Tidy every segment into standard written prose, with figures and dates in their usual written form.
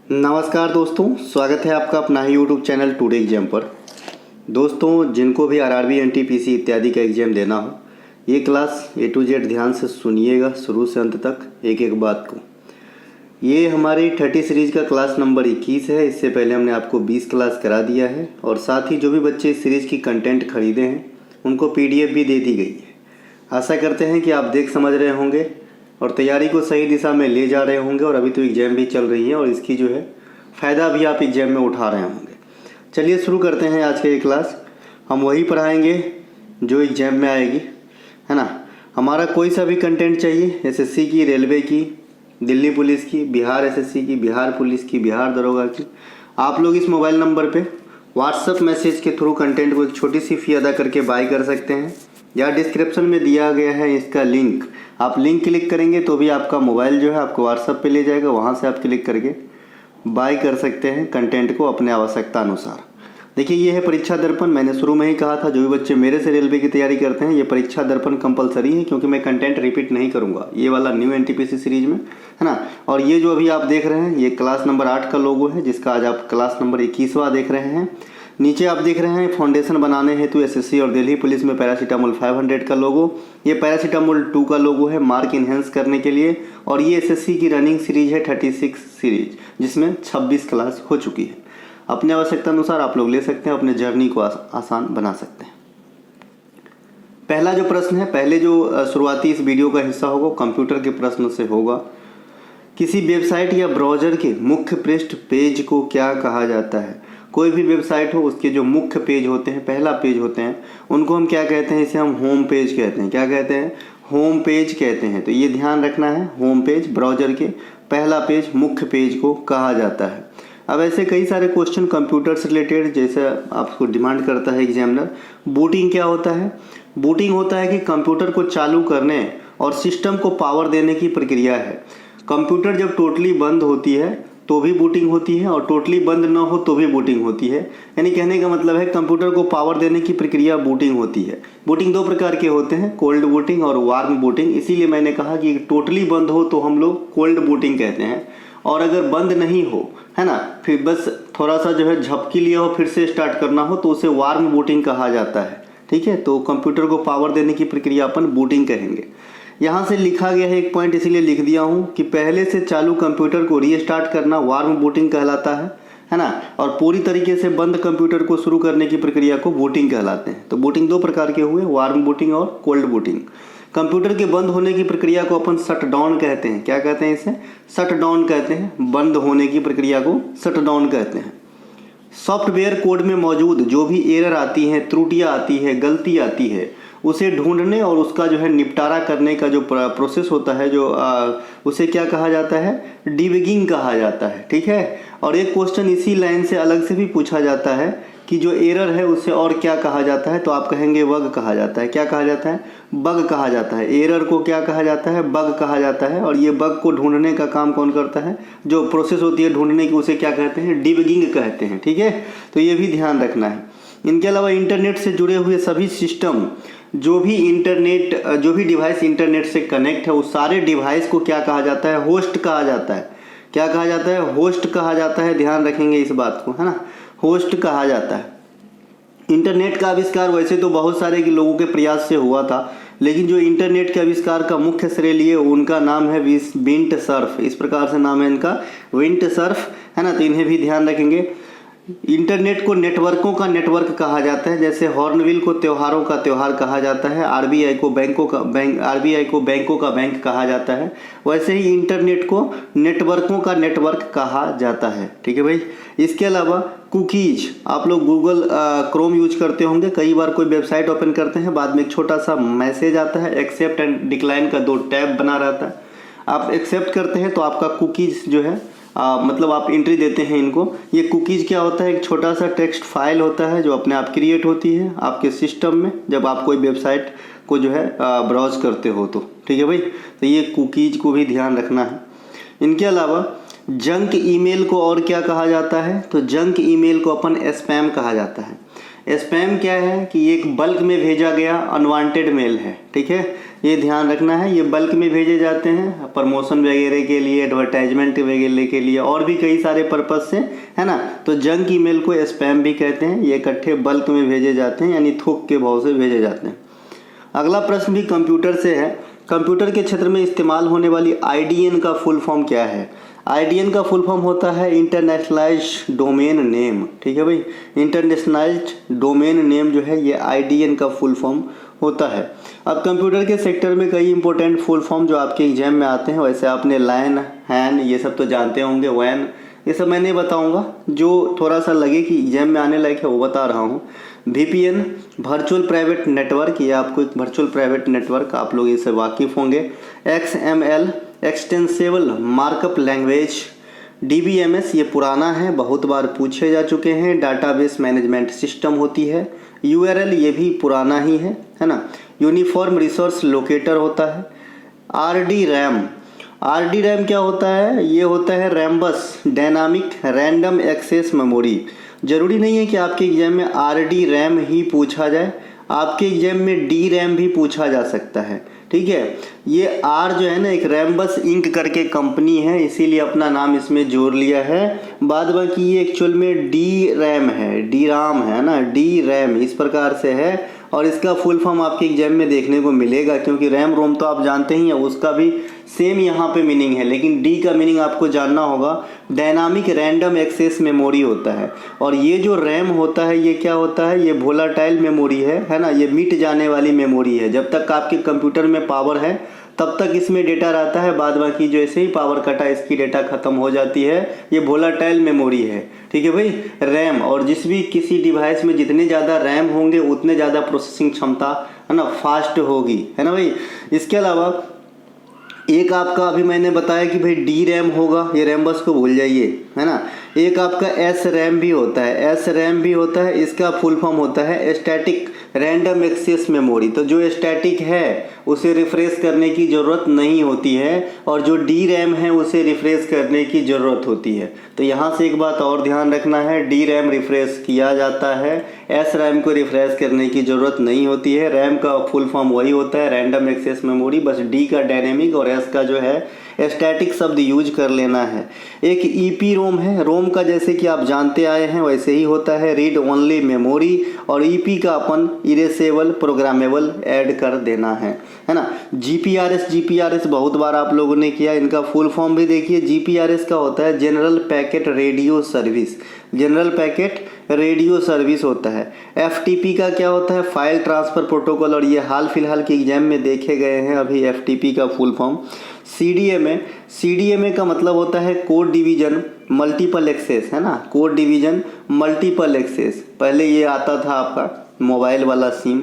नमस्कार दोस्तों, स्वागत है आपका अपना ही यूट्यूब चैनल टुडे एग्जाम पर। दोस्तों, जिनको भी आरआरबी एनटीपीसी इत्यादि का एग्ज़ाम देना हो, ये क्लास ए टू जेड ध्यान से सुनिएगा, शुरू से अंत तक एक एक बात को। ये हमारी 30 सीरीज़ का क्लास नंबर 21 है। इससे पहले हमने आपको 20 क्लास करा दिया है और साथ ही जो भी बच्चे इस सीरीज़ की कंटेंट खरीदे हैं उनको PDF भी दे दी गई है। आशा करते हैं कि आप देख समझ रहे होंगे और तैयारी को सही दिशा में ले जा रहे होंगे। और अभी तो एग्ज़ाम भी चल रही है और इसकी जो है फ़ायदा भी आप एग्ज़ाम में उठा रहे होंगे। चलिए शुरू करते हैं आज के ये क्लास। हम वही पढ़ाएंगे जो एग्ज़ाम में आएगी, है ना। हमारा कोई सा भी कंटेंट चाहिए, SSC की, रेलवे की, दिल्ली पुलिस की, बिहार SSC की, बिहार पुलिस की, बिहार दरोगा की, आप लोग इस मोबाइल नंबर पे व्हाट्सएप मैसेज के थ्रू कंटेंट को एक छोटी सी फ़ी अदा करके बाय कर सकते हैं, या डिस्क्रिप्शन में दिया गया है इसका लिंक, आप लिंक क्लिक करेंगे तो भी आपका मोबाइल जो है आपको व्हाट्सएप पे ले जाएगा। वहाँ से आप क्लिक करके बाय कर सकते हैं कंटेंट को अपने आवश्यकता अनुसार। देखिए, ये है परीक्षा दर्पण। मैंने शुरू में ही कहा था जो भी बच्चे मेरे से रेलवे की तैयारी करते हैं, ये परीक्षा दर्पण कंपलसरी है, क्योंकि मैं कंटेंट रिपीट नहीं करूँगा। ये वाला न्यू NTPC सीरीज में, है ना। और ये जो अभी आप देख रहे हैं, ये क्लास नंबर 8 का लोगो है, जिसका आज आप क्लास नंबर 21वां देख रहे हैं। नीचे आप देख रहे हैं फाउंडेशन बनाने हेतु SSC और दिल्ली पुलिस में पैरासीटामोल 500 का लोगो। ये पैरासीटामोल 2 का लोगो है मार्क इन्हेंस करने के लिए। और ये SSC की रनिंग सीरीज है 36 सीरीज, जिसमें 26 क्लास हो चुकी है। अपने आवश्यकता अनुसार आप लोग ले सकते हैं, अपने जर्नी को आसान बना सकते हैं। पहला जो प्रश्न है, पहले जो शुरुआती इस वीडियो का हिस्सा होगा कंप्यूटर के प्रश्न से होगा। किसी वेबसाइट या ब्राउज़र के मुख्य पृष्ठ पेज को क्या कहा जाता है। कोई भी वेबसाइट हो, उसके जो मुख्य पेज होते हैं, पहला पेज होते हैं, उनको हम क्या कहते हैं? इसे हम होम पेज कहते हैं। क्या कहते हैं? होम पेज कहते हैं। तो ये ध्यान रखना है, होम पेज ब्राउज़र के पहला पेज, मुख्य पेज को कहा जाता है। अब ऐसे कई सारे क्वेश्चन कंप्यूटर से रिलेटेड जैसे आपको डिमांड करता है एग्जामिनर। बूटिंग क्या होता है? बूटिंग होता है कि कंप्यूटर को चालू करने और सिस्टम को पावर देने की प्रक्रिया है। कंप्यूटर जब टोटली बंद होती है तो भी बूटिंग होती है और टोटली बंद ना हो तो भी बूटिंग होती है। यानी कहने का मतलब है कंप्यूटर को पावर देने की प्रक्रिया बूटिंग होती है। बूटिंग दो प्रकार के होते हैं, कोल्ड बूटिंग और वार्म बूटिंग। इसीलिए मैंने कहा कि टोटली बंद हो तो हम लोग कोल्ड बूटिंग कहते हैं, और अगर बंद नहीं हो, है ना, फिर बस थोड़ा सा जो है झपकी लिया हो, फिर से स्टार्ट करना हो, तो उसे वार्म बूटिंग कहा जाता है। ठीक है, तो कंप्यूटर को पावर देने की प्रक्रिया अपन बूटिंग कहेंगे। यहाँ से लिखा गया है एक पॉइंट, इसीलिए लिख दिया हूँ कि पहले से चालू कंप्यूटर को रीस्टार्ट करना वार्म बूटिंग कहलाता है ना। और पूरी तरीके से बंद कंप्यूटर को शुरू करने की प्रक्रिया को बूटिंग कहलाते हैं। तो बूटिंग दो प्रकार के हुए, वार्म बूटिंग और कोल्ड बूटिंग। कंप्यूटर के बंद होने की प्रक्रिया को अपन शट डाउन कहते हैं। क्या कहते हैं? इसे शट डाउन कहते हैं। बंद होने की प्रक्रिया को शट डाउन कहते हैं। सॉफ्टवेयर कोड में मौजूद जो भी एरर आती है, त्रुटियाँ आती है, गलती आती है, उसे ढूंढने और उसका जो है निपटारा करने का जो प्रोसेस होता है, जो उसे क्या कहा जाता है? डिबगिंग कहा जाता है। ठीक है, और एक क्वेश्चन इसी लाइन से अलग से भी पूछा जाता है कि जो एरर है उसे और क्या कहा जाता है, तो आप कहेंगे बग कहा जाता है। क्या कहा जाता है? बग कहा जाता है। एरर को क्या कहा जाता है? बग कहा जाता है। और ये बग को ढूंढने का काम कौन करता है? जो प्रोसेस होती है ढूंढने की, उसे क्या कहते हैं? डिबगिंग कहते हैं। ठीक है, तो ये भी ध्यान रखना है। इनके अलावा इंटरनेट से जुड़े हुए सभी सिस्टम, जो भी डिवाइस इंटरनेट से कनेक्ट है, उस सारे डिवाइस को क्या कहा जाता है? होस्ट कहा जाता है। क्या कहा जाता है? होस्ट कहा जाता है। ध्यान रखेंगे इस बात को, है ना, होस्ट कहा जाता है। इंटरनेट का आविष्कार वैसे तो बहुत सारे लोगों के प्रयास से हुआ था, लेकिन जो इंटरनेट के आविष्कार का मुख्य श्रेय लिए उनका नाम है विंट सर्फ। इस प्रकार से नाम है इनका, विंट सर्फ, है ना। तो इन्हें भी ध्यान रखेंगे। इंटरनेट को नेटवर्कों का नेटवर्क कहा जाता है। जैसे हॉर्नबिल को त्योहारों का त्योहार कहा जाता है, RBI को बैंकों का बैंक कहा जाता है, वैसे ही इंटरनेट को नेटवर्कों का नेटवर्क कहा जाता है। ठीक है भाई। इसके अलावा कुकीज, आप लोग गूगल क्रोम यूज करते होंगे, कई बार कोई वेबसाइट ओपन करते हैं, बाद में एक छोटा सा मैसेज आता है, एक्सेप्ट एंड डिक्लाइन का 2 टैब बना रहता है। आप एक्सेप्ट करते हैं तो आपका कुकीज जो है मतलब आप एंट्री देते हैं इनको। ये कुकीज़ क्या होता है? एक छोटा सा टेक्स्ट फाइल होता है जो अपने आप क्रिएट होती है आपके सिस्टम में, जब आप कोई वेबसाइट को जो है ब्राउज करते हो तो। ठीक है भाई, तो ये कुकीज़ को भी ध्यान रखना है। इनके अलावा जंक ईमेल को और क्या कहा जाता है? तो जंक ईमेल को अपन स्पैम कहा जाता है। स्पैम क्या है कि एक बल्क में भेजा गया अनवांटेड मेल है, ठीक है, ये ध्यान रखना है। ये बल्क में भेजे जाते हैं प्रमोशन वगैरह के लिए, एडवर्टाइजमेंट वगैरह के लिए और भी कई सारे पर्पज़ से, है ना। तो जंक ईमेल को स्पैम भी कहते हैं। ये इकट्ठे बल्क में भेजे जाते हैं, यानी थोक के भाव से भेजे जाते हैं। अगला प्रश्न भी कंप्यूटर से है। कंप्यूटर के क्षेत्र में इस्तेमाल होने वाली IDN का फुल फॉर्म क्या है? IDN का फुल फॉर्म होता है इंटरनेशनलाइज्ड डोमेन नेम, ठीक है भाई। इंटरनेशनलाइज्ड डोमेन नेम जो है ये IDN का फुल फॉर्म होता है। अब कंप्यूटर के सेक्टर में कई इंपॉर्टेंट फुल फॉर्म जो आपके एग्जाम में आते हैं, वैसे आपने लैन, हैन ये सब तो जानते होंगे, वैन ये सब मैं नहीं बताऊंगा, जो थोड़ा सा लगे कि एग्जाम में आने लायक है वो बता रहा हूँ। VPN वर्चुअल प्राइवेट नेटवर्क, ये आपको एक वर्चुअल प्राइवेट नेटवर्क, आप लोग इससे वाकिफ़ होंगे। XML extensible markup language. DBMS ये पुराना है, बहुत बार पूछे जा चुके हैं। डाटाबेस मैनेजमेंट सिस्टम होती है। URL ये भी पुराना ही है ना। यूनिफॉर्म रिसोर्स लोकेटर होता है। RD रैम क्या होता है? ये होता है Rambus dynamic random access memory. ज़रूरी नहीं है कि आपके एग्जाम में RD रैम ही पूछा जाए, आपके एग्जाम में DRAM भी पूछा जा सकता है, ठीक है। ये R जो है ना, एक रैम्बस इंक करके कंपनी है, इसीलिए अपना नाम इसमें जोड़ लिया है। बाद बाकी ये एक्चुअल में DRAM है ना, DRAM इस प्रकार से है। और इसका फुल फॉर्म आपके एग्जाम में देखने को मिलेगा, क्योंकि रैम रोम तो आप जानते ही हैं, उसका भी सेम यहाँ पे मीनिंग है, लेकिन D का मीनिंग आपको जानना होगा। डायनामिक रैंडम एक्सेस मेमोरी होता है। और ये जो रैम होता है ये क्या होता है? ये वोलाटाइल मेमोरी है ना, ये मिट जाने वाली मेमोरी है। जब तक आपके कंप्यूटर में पावर है तब तक इसमें डेटा रहता है, बाद बाकी जैसे ही पावर कटा इसकी डेटा ख़त्म हो जाती है। ये वोलाटाइल मेमोरी है, ठीक है भाई। रैम, और जिस भी किसी डिवाइस में जितने ज़्यादा रैम होंगे उतने ज़्यादा प्रोसेसिंग क्षमता है ना फास्ट होगी, है ना भाई। इसके अलावा एक आपका अभी मैंने बताया कि भाई DRAM होगा, ये रैम बस को भूल जाइए, है ना। एक आपका SRAM भी होता है, इसका फुल फॉर्म होता है स्टैटिक रैंडम एक्सेस मेमोरी। तो जो स्टैटिक है उसे रिफ्रेश करने की ज़रूरत नहीं होती है, और जो DRAM है उसे रिफ्रेश करने की ज़रूरत होती है। तो यहाँ से एक बात और ध्यान रखना है, DRAM रिफ्रेश किया जाता है, SRAM को रिफ्रेश करने की ज़रूरत नहीं होती है। रैम का फुल फॉर्म वही होता है, रैंडम एक्सेस मेमोरी, बस D का डायनेमिक और S का जो है स्टैटिक शब्द यूज कर लेना है। एक EPROM है, रोम का जैसे कि आप जानते आए हैं वैसे ही होता है, रीड ओनली मेमोरी, और EP का अपन इरेसेबल प्रोग्रामेबल ऐड कर देना है ना। GPRS बहुत बार आप लोगों ने किया, इनका फुल फॉर्म भी देखिए। GPRS का होता है जनरल पैकेट रेडियो सर्विस होता है। FTP का क्या होता है? फाइल ट्रांसफ़र प्रोटोकॉल, और ये हाल फिलहाल के एग्जाम में देखे गए हैं अभी FTP का फुल फॉर्म। CDMA का मतलब होता है कोड डिवीजन मल्टीपल एक्सेस, है ना, कोड डिवीजन मल्टीपल एक्सेस। पहले ये आता था आपका मोबाइल वाला सिम।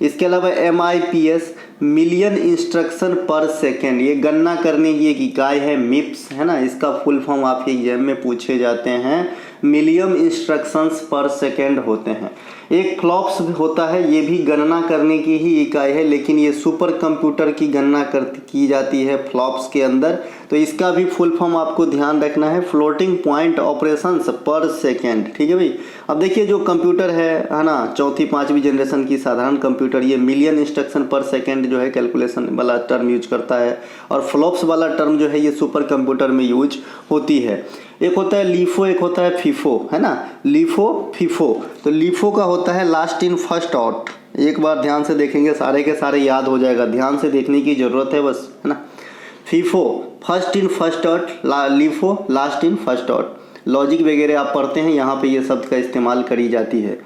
इसके अलावा MIPS मिलियन इंस्ट्रक्शन पर सेकेंड, ये गणना करने की एक इकाई है, MIPS, है ना। इसका फुल फॉर्म आपके एग्जाम में पूछे जाते हैं, मिलियन इंस्ट्रक्शंस पर सेकेंड होते हैं। एक फ्लॉप्स होता है, ये भी गणना करने की ही इकाई है, लेकिन ये सुपर कंप्यूटर की गणना की जाती है फ्लॉप्स के अंदर। तो इसका भी फुल फॉर्म आपको ध्यान रखना है, फ्लोटिंग पॉइंट ऑपरेशंस पर सेकेंड, ठीक है भाई। अब देखिए जो कंप्यूटर है ना, चौथी पाँचवीं जनरेशन की साधारण कंप्यूटर, ये मिलियन इंस्ट्रक्शन पर सेकेंड जो है कैलकुलेशन वाला टर्म यूज करता है, और फ्लॉप्स वाला टर्म जो है ये सुपर कंप्यूटर में यूज होती है। एक होता है LIFO, एक होता है FIFO, है ना। LIFO तो LIFO का होता है लास्ट इन फर्स्ट आउट। एक बार ध्यान से देखेंगे सारे के सारे याद हो जाएगा, ध्यान से देखने की ज़रूरत है बस, है ना। FIFO first in first out, LIFO last in first out. Logic वगैरह आप पढ़ते हैं, यहाँ पे ये शब्द का इस्तेमाल करी जाती है।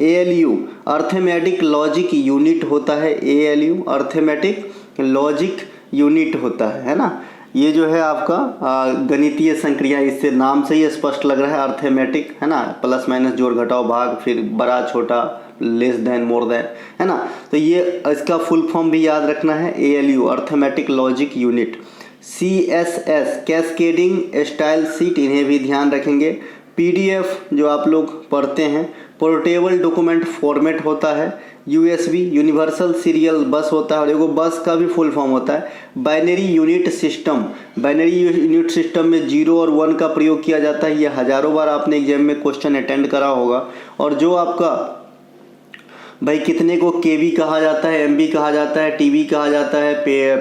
ALU अर्थमेटिक लॉजिक यूनिट होता है, ALU अर्थमेटिक लॉजिक यूनिट होता है ना। ये जो है आपका गणितीय संक्रिया, इससे नाम से ही स्पष्ट लग रहा है, अर्थमेटिक, है ना, प्लस माइनस जोड़ घटाव भाग, फिर बड़ा छोटा, लेस देन मोर देन, है ना। तो ये इसका फुल फॉर्म भी याद रखना है, ALU arithmetic logic unit. CSS cascading style sheet, इन्हें भी ध्यान रखेंगे। PDF जो आप लोग पढ़ते हैं, पोर्टेबल डॉक्यूमेंट फॉर्मेट होता है। USB यूनिवर्सल सीरियल बस होता है, और एगो बस का भी फुल फॉर्म होता है binary unit system. Binary unit system में 0 और 1 का प्रयोग किया जाता है, ये हज़ारों बार आपने एग्जाम में क्वेश्चन अटेंड करा होगा। और जो आपका भाई कितने को केबी कहा जाता है, एमबी कहा जाता है, टीबी कहा जाता है,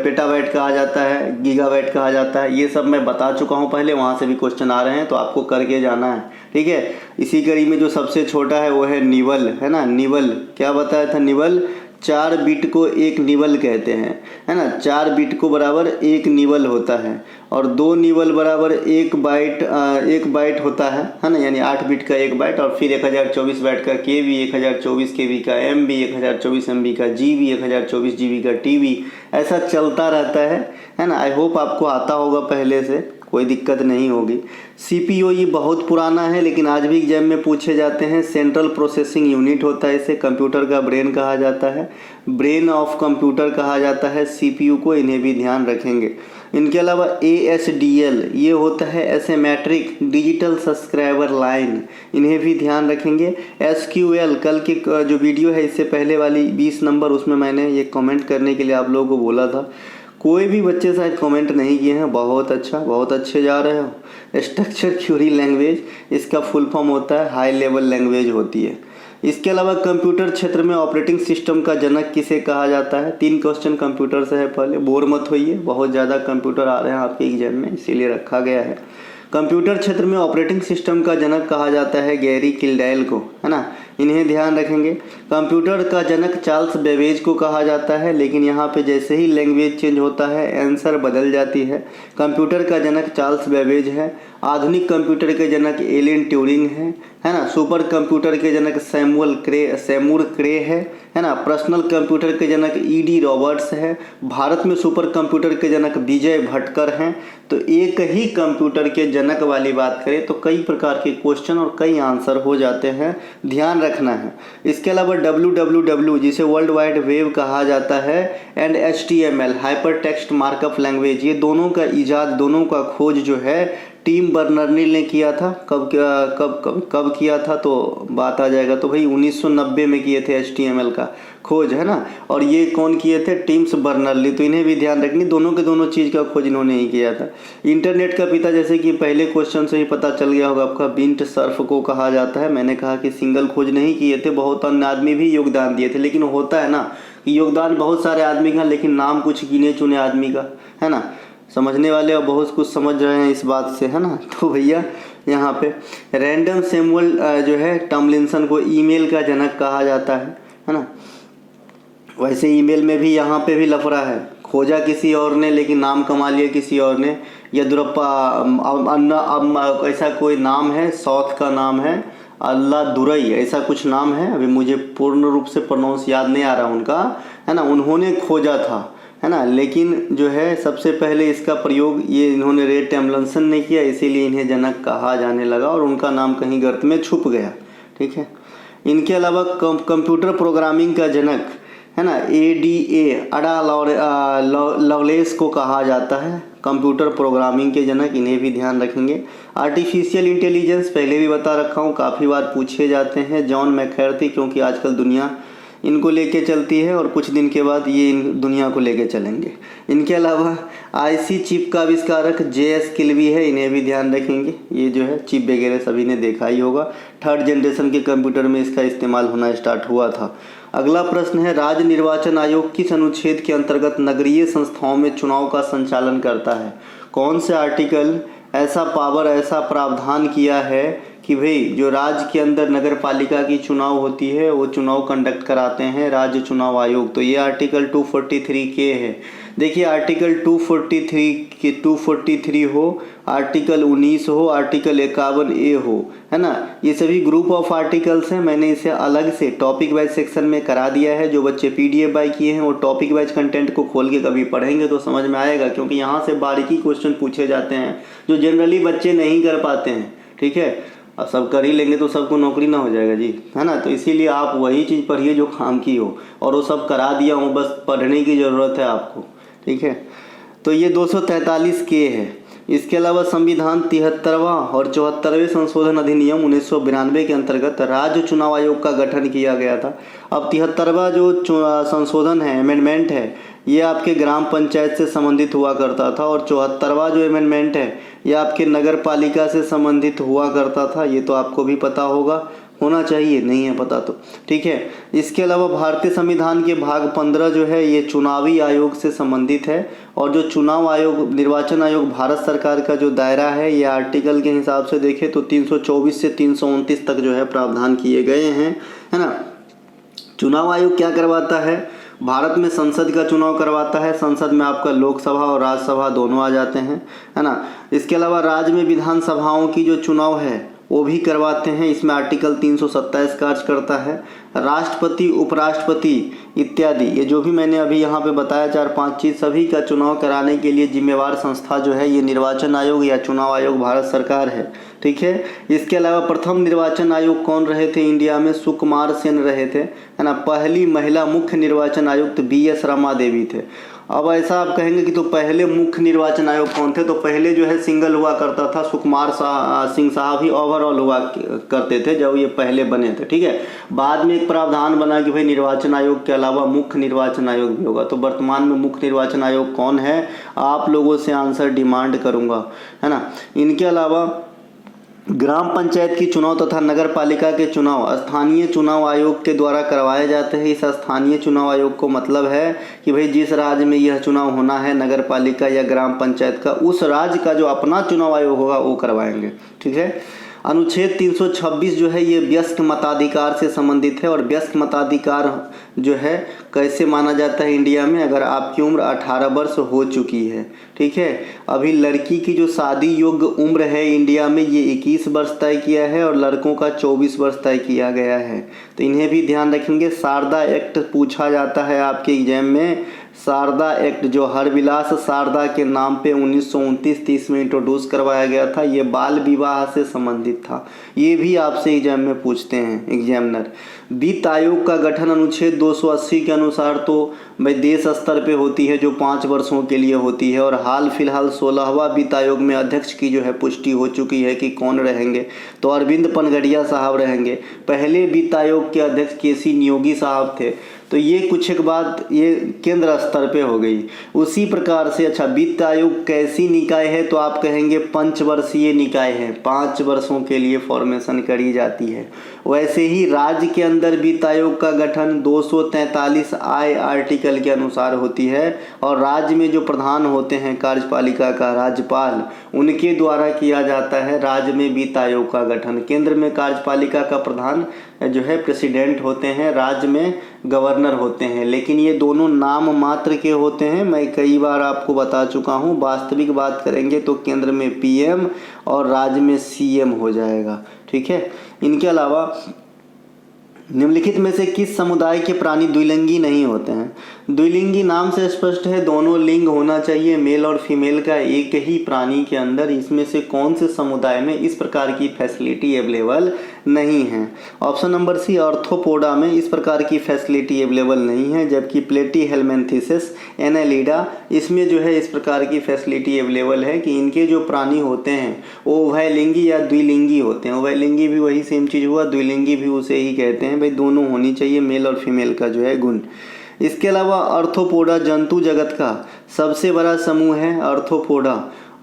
पेटाबाइट कहा जाता है, गीगाबाइट कहा जाता है, ये सब मैं बता चुका हूँ पहले, वहाँ से भी क्वेश्चन आ रहे हैं तो आपको करके जाना है। ठीक है, इसी कड़ी में जो सबसे छोटा है वो है निवल, है ना। निवल क्या बताया था, निवल 4 बिट को 1 निवल कहते हैं, है ना। 4 बिट को बराबर 1 निवल होता है और 2 निवल बराबर 1 बाइट होता है ना, यानी 8 बिट का 1 बाइट। और फिर 1024 बाइट का केबी, 1024 केबी का एमबी, 1024 एमबी का जीबी, 1024 जीबी का टीबी, ऐसा चलता रहता है ना। आई होप आपको आता होगा पहले से, कोई दिक्कत नहीं होगी। सीपीयू ये बहुत पुराना है लेकिन आज भी एग्जाम में पूछे जाते हैं। सेंट्रल प्रोसेसिंग यूनिट होता है, इसे कंप्यूटर का ब्रेन कहा जाता है, ब्रेन ऑफ कंप्यूटर कहा जाता है सीपीयू को, इन्हें भी ध्यान रखेंगे। इनके अलावा ASDL ये होता है एसिमेट्रिक डिजिटल सब्सक्राइबर लाइन, इन्हें भी ध्यान रखेंगे। SQL कल की जो वीडियो है इससे पहले वाली 20 नंबर, उसमें मैंने ये कमेंट करने के लिए आप लोगों को बोला था, कोई भी बच्चे शायद कमेंट नहीं किए हैं। बहुत अच्छा, बहुत अच्छे जा रहे हो। स्ट्रक्चर क्यूरी लैंग्वेज, इसका फुल फॉर्म होता है हाई लेवल लैंग्वेज होती है। इसके अलावा कंप्यूटर क्षेत्र में ऑपरेटिंग सिस्टम का जनक किसे कहा जाता है। 3 क्वेश्चन कंप्यूटर से है, पहले बोर मत होइए, बहुत ज़्यादा कंप्यूटर आ रहे हैं आपके एग्जाम में, इसीलिए रखा गया है। कंप्यूटर क्षेत्र में ऑपरेटिंग सिस्टम का जनक कहा जाता है गैरी किल्डैल को, है ना, इन्हें ध्यान रखेंगे। कंप्यूटर का जनक चार्ल्स बेबेज को कहा जाता है, लेकिन यहाँ पे जैसे ही लैंग्वेज चेंज होता है आंसर बदल जाती है। कंप्यूटर का जनक चार्ल्स बेबेज है। आधुनिक कंप्यूटर के जनक एलन ट्यूरिंग है ना। सुपर कंप्यूटर के जनक सैमुर क्रे है ना। पर्सनल कंप्यूटर के जनक ED रॉबर्ट्स है। भारत में सुपर कंप्यूटर के जनक विजय भटकर हैं। तो एक ही कंप्यूटर के जनक वाली बात करें तो कई प्रकार के क्वेश्चन और कई आंसर हो जाते हैं, ध्यान रखना है। इसके अलावा WWW जिसे वर्ल्ड वाइड वेब कहा जाता है and HTML hyper text markup language, ये दोनों का ईजाद, दोनों का खोज जो है टिम बर्नर्स-ली ने किया था। कब किया था तो बात आ जाएगा, तो भाई 1990 में किए थे HTML का खोज, है ना। और ये कौन किए थे, टिम बर्नर्स-ली, तो इन्हें भी ध्यान रखनी, दोनों के दोनों चीज़ का खोज इन्होंने ही किया था। इंटरनेट का पिता जैसे कि पहले क्वेश्चन से ही पता चल गया होगा आपका, बिंट सर्फ को कहा जाता है। मैंने कहा कि सिंगल खोज नहीं किए थे, बहुत अन्य आदमी भी योगदान दिए थे, लेकिन होता है ना कि योगदान बहुत सारे आदमी का लेकिन नाम कुछ गिने चुने आदमी का, है ना। समझने वाले और बहुत कुछ समझ रहे हैं इस बात से, है ना। तो भैया यहाँ पे रैंडम सैमुअल जो है टॉमलिंसन को ईमेल का जनक कहा जाता है ना। वैसे ईमेल में भी यहाँ पे भी लफड़ा है, खोजा किसी और ने लेकिन नाम कमा लिया किसी और ने। यद्रप्पा ऐसा कोई नाम है, साउथ का नाम है, अल्लाह दुरई ऐसा कुछ नाम है, अभी मुझे पूर्ण रूप से प्रोनाउंस याद नहीं आ रहा उनका, है ना। उन्होंने खोजा था, है ना, लेकिन जो है सबसे पहले इसका प्रयोग ये इन्होंने रे टॉमलिंसन ने किया, इसीलिए इन्हें जनक कहा जाने लगा और उनका नाम कहीं गर्त में छुप गया। ठीक है। इनके अलावा कंप्यूटर प्रोग्रामिंग का जनक, है ना, ADA लवलेस को कहा जाता है कंप्यूटर प्रोग्रामिंग के जनक, इन्हें भी ध्यान रखेंगे। आर्टिफिशियल इंटेलिजेंस पहले भी बता रखा हूँ, काफ़ी बार पूछे जाते हैं, जॉन मैककार्थी, क्योंकि आजकल दुनिया इनको लेके चलती है और कुछ दिन के बाद ये इन दुनिया को लेके चलेंगे। इनके अलावा IC चिप का आविष्कारक JS किल्बी है, इन्हें भी ध्यान रखेंगे। ये जो है चिप वगैरह सभी ने देखा ही होगा, 3rd जनरेशन के कंप्यूटर में इसका इस्तेमाल होना स्टार्ट हुआ था। अगला प्रश्न है, राज्य निर्वाचन आयोग किस अनुच्छेद के अंतर्गत नगरीय संस्थाओं में चुनाव का संचालन करता है। कौन से आर्टिकल ऐसा पावर, ऐसा प्रावधान किया है कि भाई जो राज्य के अंदर नगर पालिका की चुनाव होती है वो चुनाव कंडक्ट कराते हैं राज्य चुनाव आयोग। तो ये आर्टिकल 243 के है। देखिए आर्टिकल 243 हो, आर्टिकल 19 हो, आर्टिकल 51A हो, है ना, ये सभी ग्रुप ऑफ आर्टिकल्स हैं। मैंने इसे अलग से टॉपिक वाइज सेक्शन में करा दिया है। जो बच्चे PDF बाय किए हैं वो टॉपिक वाइज कंटेंट को खोल के कभी पढ़ेंगे तो समझ में आएगा, क्योंकि यहाँ से बारीकी क्वेश्चन पूछे जाते हैं जो जनरली बच्चे नहीं कर पाते हैं। ठीक है, अब सब कर ही लेंगे तो सबको नौकरी ना हो जाएगा जी, है ना। तो इसीलिए आप वही चीज़ पढ़िए जो काम की हो, और वो सब करा दिया हूँ, बस पढ़ने की ज़रूरत है आपको। ठीक है, तो ये 243 के है। इसके अलावा संविधान 73वां और 74वें संशोधन अधिनियम 1992 के अंतर्गत राज्य चुनाव आयोग का गठन किया गया था। अब 73वां जो संशोधन है, अमेंडमेंट है, ये आपके ग्राम पंचायत से संबंधित हुआ करता था, और 74वां जो अमेंडमेंट है ये आपके नगर पालिका से संबंधित हुआ करता था। ये तो आपको भी पता होगा होना चाहिए, नहीं है पता तो ठीक है। इसके अलावा भारतीय संविधान के भाग 15 जो है ये चुनावी आयोग से संबंधित है, और जो चुनाव आयोग, निर्वाचन आयोग भारत सरकार का जो दायरा है ये आर्टिकल के हिसाब से देखें तो 324 से 329 तक जो है प्रावधान किए गए हैं, है ना। चुनाव आयोग क्या करवाता है, भारत में संसद का चुनाव करवाता है, संसद में आपका लोकसभा और राज्यसभा दोनों आ जाते हैं, है ना। इसके अलावा राज्य में विधानसभाओं की जो चुनाव है वो भी करवाते हैं, इसमें आर्टिकल 327 कार्य करता है। राष्ट्रपति, उपराष्ट्रपति इत्यादि, ये जो भी मैंने अभी यहाँ पे बताया 4-5 चीज़, सभी का चुनाव कराने के लिए जिम्मेवार संस्था जो है ये निर्वाचन आयोग या चुनाव आयोग भारत सरकार है, ठीक है। इसके अलावा प्रथम निर्वाचन आयोग कौन रहे थे इंडिया में, सुकुमार सेन रहे थे, है ना। पहली महिला मुख्य निर्वाचन आयुक्त BS रमा देवी थे। अब ऐसा आप कहेंगे कि तो पहले मुख्य निर्वाचन आयोग कौन थे, तो पहले जो है सिंगल हुआ करता था, सुकुमार सिंह साहब ही ओवरऑल हुआ करते थे जब ये पहले बने थे, ठीक है। बाद में एक प्रावधान बना कि भाई निर्वाचन आयोग के अलावा मुख्य निर्वाचन आयोग भी होगा। तो वर्तमान में मुख्य निर्वाचन आयोग कौन है, आप लोगों से आंसर डिमांड करूंगा, है ना। इनके अलावा ग्राम पंचायत की चुनाव तथा नगर पालिका के चुनाव स्थानीय चुनाव आयोग के द्वारा करवाए जाते हैं। इस स्थानीय चुनाव आयोग को मतलब है कि भाई जिस राज्य में यह चुनाव होना है नगर पालिका या ग्राम पंचायत का, उस राज्य का जो अपना चुनाव आयोग होगा वो करवाएंगे, ठीक है। अनुच्छेद 326 जो है ये व्यस्क मताधिकार से संबंधित है, और व्यस्क मताधिकार जो है कैसे माना जाता है इंडिया में, अगर आपकी उम्र 18 वर्ष हो चुकी है, ठीक है। अभी लड़की की जो शादी योग्य उम्र है इंडिया में ये 21 वर्ष तय किया है, और लड़कों का 24 वर्ष तय किया गया है। तो इन्हें भी ध्यान रखेंगे। शारदा एक्ट पूछा जाता है आपके एग्जाम में। शारदा एक्ट जो हरविलास शारदा के नाम पे 1929-30 में इंट्रोड्यूस करवाया गया था, ये बाल विवाह से संबंधित था। ये भी आपसे एग्जाम में पूछते हैं एग्जामिनर। वित्त आयोग का गठन अनुच्छेद 280 के अनुसार तो भाई देश स्तर पे होती है, जो 5 वर्षों के लिए होती है, और हाल फिलहाल 16वां वित्त आयोग में अध्यक्ष की जो है पुष्टि हो चुकी है कि कौन रहेंगे, तो अरविंद पनगड़िया साहब रहेंगे। पहले वित्त आयोग के अध्यक्ष KC नियोगी साहब थे। तो ये कुछ एक बात ये केंद्र स्तर पे हो गई। उसी प्रकार से अच्छा वित्त आयोग कैसी निकाय है, तो आप कहेंगे पंचवर्षीय निकाय है, 5 वर्षों के लिए फॉर्मेशन करी जाती है। वैसे ही राज्य के अंदर वित्त आयोग का गठन 243I आर्टिकल के अनुसार होती है, और राज्य में जो प्रधान होते हैं कार्यपालिका का राज्यपाल, उनके द्वारा किया जाता है राज्य में वित्त आयोग का गठन। केंद्र में कार्यपालिका का प्रधान जो है प्रेसिडेंट होते हैं, राज्य में गवर्नर होते हैं, लेकिन ये दोनों नाम मात्र के होते हैं। मैं कई बार आपको बता चुका हूँ, वास्तविक बात करेंगे तो केंद्र में PM और राज्य में CM हो जाएगा, ठीक है। इनके अलावा निम्नलिखित में से किस समुदाय के प्राणी द्विलिंगी नहीं होते हैं। द्विलिंगी नाम से स्पष्ट है, दोनों लिंग होना चाहिए, मेल और फीमेल का एक ही प्राणी के अंदर। इसमें से कौन से समुदाय में इस प्रकार की फैसिलिटी अवेलेबल नहीं है। ऑप्शन नंबर C आर्थ्रोपोडा में इस प्रकार की फैसिलिटी अवेलेबल नहीं है, जबकि प्लेटीहेल्मिन्थेसिस एनालिडा इसमें जो है इस प्रकार की फैसिलिटी अवेलेबल है कि इनके जो प्राणी होते हैं वो उभयलिंगी या द्विलिंगी होते हैं। उभयलिंगी भी वही सेम चीज़ हुआ, द्विलिंगी भी उसे ही कहते हैं। भाई दोनों होनी चाहिए, मेल और फीमेल का जो है गुण। इसके अलावा आर्थ्रोपोडा जंतु जगत का सबसे बड़ा समूह है आर्थ्रोपोडा।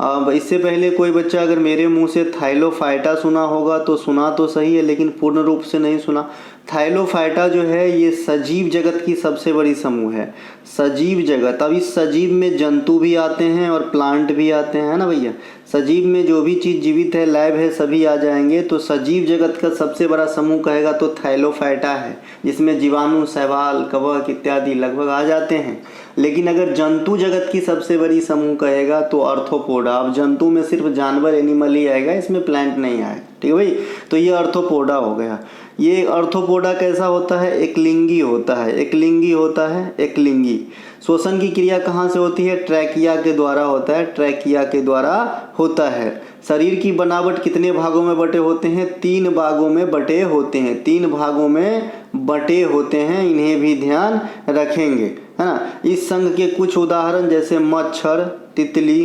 अब इससे पहले कोई बच्चा अगर मेरे मुंह से थाइलोफाइटा सुना होगा तो सुना तो सही है, लेकिन पूर्ण रूप से नहीं सुना। थाइलोफाइटा जो है ये सजीव जगत की सबसे बड़ी समूह है, सजीव जगत। अब इस सजीव में जंतु भी आते हैं और प्लांट भी आते हैं, है ना भैया। सजीव में जो भी चीज़ जीवित है, लैब है, सभी आ जाएंगे। तो सजीव जगत का सबसे बड़ा समूह कहेगा तो थाइलोफाइटा है, जिसमें जीवाणु, शैवाल, कवक इत्यादि लगभग आ जाते हैं। लेकिन अगर जंतु जगत की सबसे बड़ी समूह कहेगा तो आर्थ्रोपोडा। अब जंतु में सिर्फ जानवर एनिमल ही आएगा, इसमें प्लांट नहीं आएगा, ठीक है भाई। तो ये आर्थ्रोपोडा हो गया। ये आर्थ्रोपोडा कैसा होता है, एकलिंगी होता है, एकलिंगी होता है, एकलिंगी। श्वसन की क्रिया कहाँ से होती है, ट्रैकिया के द्वारा होता है, ट्रैकिया के द्वारा होता है। शरीर की बनावट कितने भागों में बटे होते हैं, 3 भागों में बटे होते हैं, 3 भागों में बटे होते हैं, इन्हें भी ध्यान रखेंगे, है ना। इस संघ के कुछ उदाहरण जैसे मच्छर, तितली,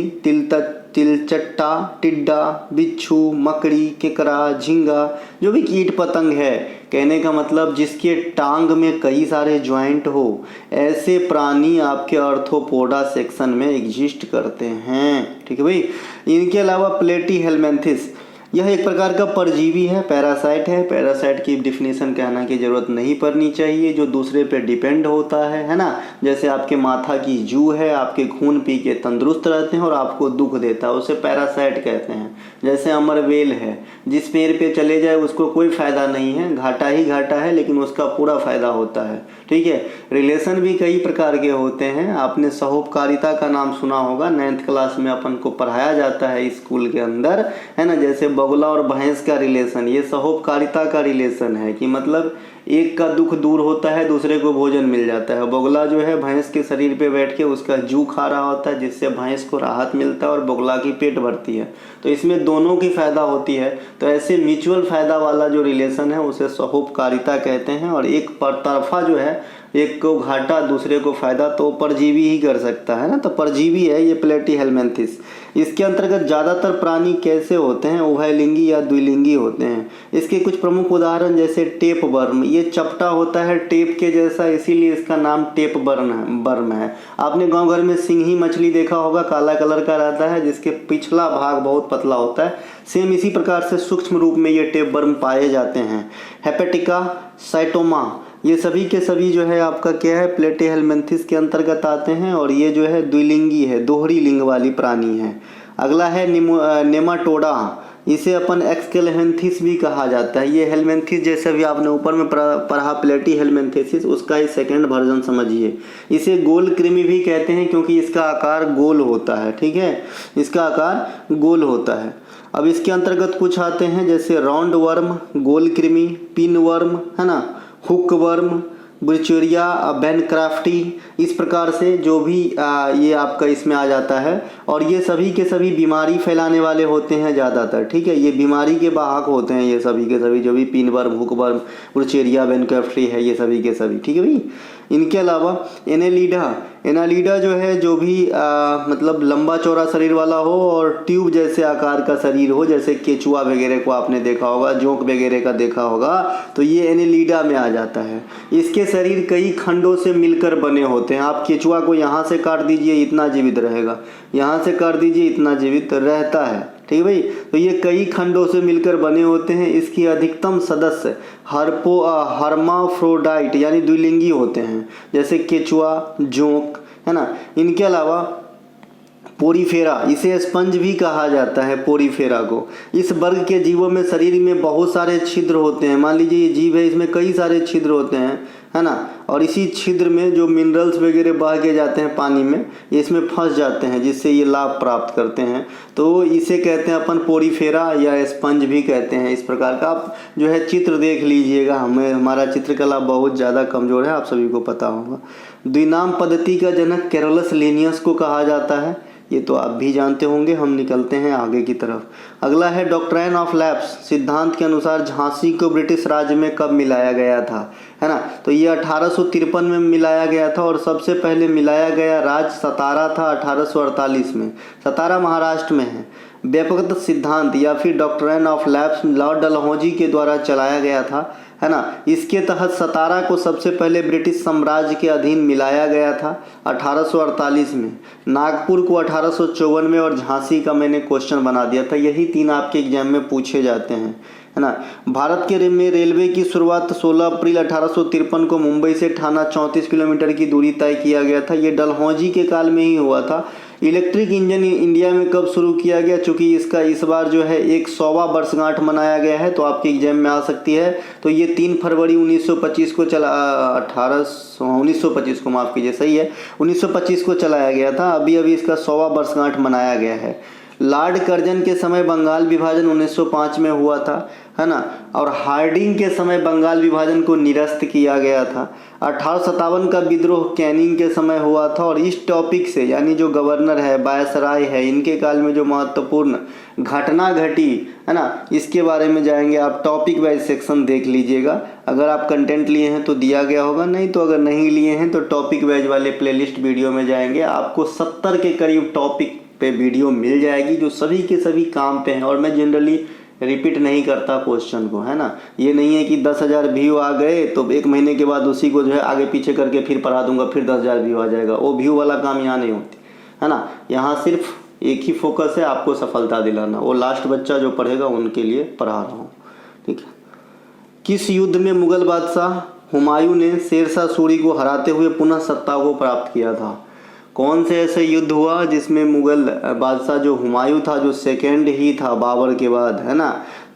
तिलचट्टा, टिड्डा, बिच्छू, मकड़ी, केकड़ा, झींगा, जो भी कीट पतंग है, कहने का मतलब जिसके टांग में कई सारे ज्वाइंट हो, ऐसे प्राणी आपके आर्थ्रोपोडा सेक्शन में एग्जिस्ट करते हैं, ठीक है भाई। इनके अलावा प्लेटीहेल्मिन्थेसिस, यह एक प्रकार का परजीवी है, पैरासाइट है। पैरासाइट की डिफिनेशन कहना की ज़रूरत नहीं पड़नी चाहिए, जो दूसरे पे डिपेंड होता है ना। जैसे आपके माथा की जू है, आपके खून पी के तंदुरुस्त रहते हैं और आपको दुख देता है, उसे पैरासाइट कहते हैं। जैसे अमरवेल है, जिस पेड़ पे चले जाए उसको कोई फ़ायदा नहीं है, घाटा ही घाटा है, लेकिन उसका पूरा फ़ायदा होता है। ठीक है। रिलेशन भी कई प्रकार के होते हैं। आपने सहोपकारिता का नाम सुना होगा, 9th क्लास में अपन को पढ़ाया जाता है स्कूल के अंदर, है ना। जैसे बगुला और भैंस का रिलेशन, ये सहोपकारिता का रिलेशन है कि मतलब एक का दुख दूर होता है, दूसरे को भोजन मिल जाता है। बगुला जो है भैंस के शरीर पे बैठ के उसका जू खा रहा होता है, जिससे भैंस को राहत मिलता है और बगुला की पेट भरती है। तो इसमें दोनों की फ़ायदा होती है। तो ऐसे म्यूचुअल फ़ायदा वाला जो रिलेशन है उसे सहोपकारिता कहते हैं। और एक तरफा जो है, एक को घाटा दूसरे को फायदा, तो परजीवी ही कर सकता है ना। तो परजीवी है ये प्लेटीहेल्मिन्थेस। इसके अंतर्गत ज़्यादातर प्राणी कैसे होते हैं, उभयलिंगी या द्विलिंगी होते हैं। इसके कुछ प्रमुख उदाहरण जैसे टेप वर्म, ये चपटा होता है टेप के जैसा, इसीलिए इसका नाम टेप वर्म है। आपने गांव घर में सिंघी मछली देखा होगा, काला कलर का रहता है, जिसके पिछला भाग बहुत पतला होता है। सेम इसी प्रकार से सूक्ष्म रूप में ये टेप वर्म पाए जाते हैं। हेपेटिका, साइटोमा, ये सभी के सभी जो है आपका क्या है, प्लेटीहेल्मिन्थेस के अंतर्गत आते हैं। और ये जो है द्विलिंगी है, दोहरी लिंग वाली प्राणी है। अगला है नेमाटोडा, इसे अपन एक्सकेलेहेंथिस भी कहा जाता है। ये हेल्मेंथिस जैसे भी आपने ऊपर में पढ़ा प्लेटीहेल्मिन्थेसिस, उसका ही सेकेंड वर्जन समझिए। इसे गोल कृमि भी कहते हैं क्योंकि इसका आकार गोल होता है। ठीक है, इसका आकार गोल होता है। अब इसके अंतर्गत कुछ आते हैं जैसे राउंड वर्म, गोल कृमि, पिन वर्म, है ना, हुक वर्म, ब्रिचेरिया, बैनक्राफ्टी, इस प्रकार से जो भी ये आपका इसमें आ जाता है। और ये सभी के सभी बीमारी फैलाने वाले होते हैं ज़्यादातर। ठीक है, ये बीमारी के वाहक होते हैं ये सभी के सभी, जो भी पिन वर्म, हुक वर्म, ब्रिचेरिया, बैनक्राफ्टी है, ये सभी के सभी। ठीक है भाई। इनके अलावा एनालिडा जो है, जो भी मतलब लंबा चौड़ा शरीर वाला हो और ट्यूब जैसे आकार का शरीर हो, जैसे केचुआ वगैरह को आपने देखा होगा, जोंक वगैरह का देखा होगा, तो ये एनालिडा में आ जाता है। इसके शरीर कई खंडों से मिलकर बने होते हैं। आप केचुआ को यहाँ से काट दीजिए, इतना जीवित रहेगा, यहाँ से काट दीजिए, इतना जीवित रहता है। ठीक है भाई। तो ये कई खंडों से मिलकर बने होते हैं। इसकी अधिकतम सदस्य हर्माफ्रोडाइट यानी द्विलिंगी होते हैं, जैसे केचुआ, जोंक, है ना। इनके अलावा पोरीफेरा, इसे स्पंज भी कहा जाता है, पोरीफेरा को। इस वर्ग के जीवों में शरीर में बहुत सारे छिद्र होते हैं। मान लीजिए ये जीव है, इसमें कई सारे छिद्र होते हैं, है ना। और इसी छिद्र में जो मिनरल्स वगैरह बह के जाते हैं पानी में, ये इसमें फंस जाते हैं, जिससे ये लाभ प्राप्त करते हैं। तो इसे कहते हैं अपन पोरीफेरा या स्पंज भी कहते हैं। इस प्रकार का आप जो है चित्र देख लीजिएगा। हमारा चित्रकला बहुत ज़्यादा कमज़ोर है, आप सभी को पता होगा। द्विनाम पद्धति का जनक कैरोलस लिनियस को कहा जाता है, ये तो आप भी जानते होंगे। हम निकलते हैं आगे की तरफ। अगला है डॉक्ट्राइन ऑफ लैप्स, सिद्धांत के अनुसार झांसी को ब्रिटिश राज्य में कब मिलाया गया था, है ना। तो ये 1853 में मिलाया गया था और सबसे पहले मिलाया गया राज्य सतारा था 1848 में। सतारा महाराष्ट्र में है। व्यापक सिद्धांत या फिर doctrine of lapse Lord Dalhousie के द्वारा चलाया गया था, है ना। इसके तहत सतारा को सबसे पहले ब्रिटिश साम्राज्य के अधीन मिलाया गया था 1848 में, नागपुर को 1854 में और झांसी का मैंने क्वेश्चन बना दिया था। यही 3 आपके एग्जाम में पूछे जाते हैं, है ना। भारत के में रेलवे की शुरुआत 16 अप्रैल 1853 को मुंबई से ठाणा 34 किलोमीटर की दूरी तय किया गया था। ये डलहौजी के काल में ही हुआ था। इलेक्ट्रिक इंजन इंडिया में कब शुरू किया गया, चूँकि इसका इस बार जो है 100वां वर्षगांठ मनाया गया है, तो आपके एग्जाम में आ सकती है। तो ये 3 फरवरी 1925 को 1925 को माफ़ कीजिए, सही है, 1925 को चलाया गया था। अभी इसका 100वां वर्षगांठ मनाया गया है। लॉर्ड कर्जन के समय बंगाल विभाजन 1905 में हुआ था, है ना। और हार्डिंग के समय बंगाल विभाजन को निरस्त किया गया था। 1857 का विद्रोह कैनिंग के समय हुआ था। और इस टॉपिक से, यानी जो गवर्नर है, वायसराय है, इनके काल में जो महत्वपूर्ण घटना घटी, है ना, इसके बारे में जाएंगे। आप टॉपिक वाइज सेक्शन देख लीजिएगा। अगर आप कंटेंट लिए हैं तो दिया गया होगा, नहीं तो अगर नहीं लिए हैं तो टॉपिक वाइज वाले प्लेलिस्ट वीडियो में जाएंगे। आपको 70 के करीब टॉपिक पे वीडियो मिल जाएगी जो सभी के सभी काम पे हैं। और मैं जनरली रिपीट नहीं करता क्वेश्चन को, है ना। ये नहीं है कि 10,000 व्यू आ गए तो 1 महीने के बाद उसी को जो है आगे पीछे करके फिर पढ़ा दूंगा, फिर 10,000 व्यू आ जाएगा। वो व्यू वाला काम यहाँ नहीं होती, है ना। यहाँ सिर्फ एक ही फोकस है, आपको सफलता दिलाना। वो लास्ट बच्चा जो पढ़ेगा उनके लिए पढ़ा रहा हूँ, ठीक है। किस युद्ध में मुगल बादशाह हुमायूं ने शेरशाह सूरी को हराते हुए पुनः सत्ता को प्राप्त किया था? कौन से ऐसे युद्ध हुआ जिसमें मुगल बादशाह जो हुमायूं था, जो सेकेंड ही था बाबर के बाद, है ना,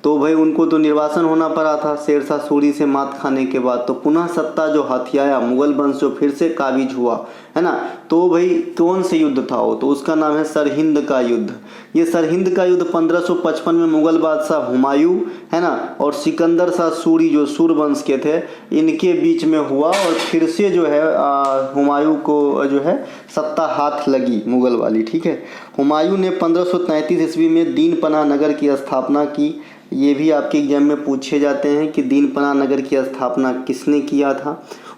तो भाई उनको तो निर्वासन होना पड़ा था शेरशाह सूरी से मात खाने के बाद, तो पुनः सत्ता जो हथियाया, मुगल वंश जो फिर से काबिज हुआ, है ना, तो भाई कौन से युद्ध था वो? तो उसका नाम है सरहिंद का युद्ध। ये सरहिंद का युद्ध 1555 में मुगल बादशाह हुमायूं, है ना, और सिकंदर शाह सूरी जो सूरवंश के थे, इनके बीच में हुआ, और फिर से जो है हुमायूं को जो है सत्ता हाथ लगी मुगल वाली, ठीक है। हुमायूं ने 1533 ईस्वी में दीन पनाह नगर की स्थापना की। ये भी आपके एग्जाम में पूछे जाते हैं कि दीन पनाह नगर की स्थापना किसने किया था।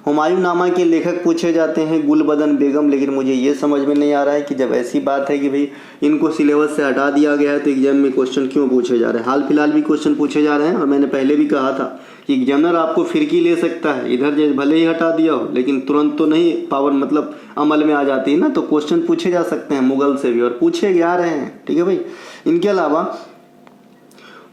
हुमायूं नामा के लेखक पूछे जाते हैं गुलबदन बेगम, लेकिन मुझे ये समझ में नहीं आ रहा है कि जब ऐसी बात है कि भाई इनको सिलेबस से हटा दिया गया है तो एग्जाम में क्वेश्चन क्यों पूछे जा रहे हैं। हाल फिलहाल भी क्वेश्चन पूछे जा रहे हैं, और मैंने पहले भी कहा था कि एग्जामिनर आपको फिरकी ले सकता है, इधर भले ही हटा दिया हो लेकिन तुरंत तो नहीं पावर मतलब अमल में आ जाती है ना, तो क्वेश्चन पूछे जा सकते हैं मुगल से भी, और पूछे जा रहे हैं, ठीक है भाई। इनके अलावा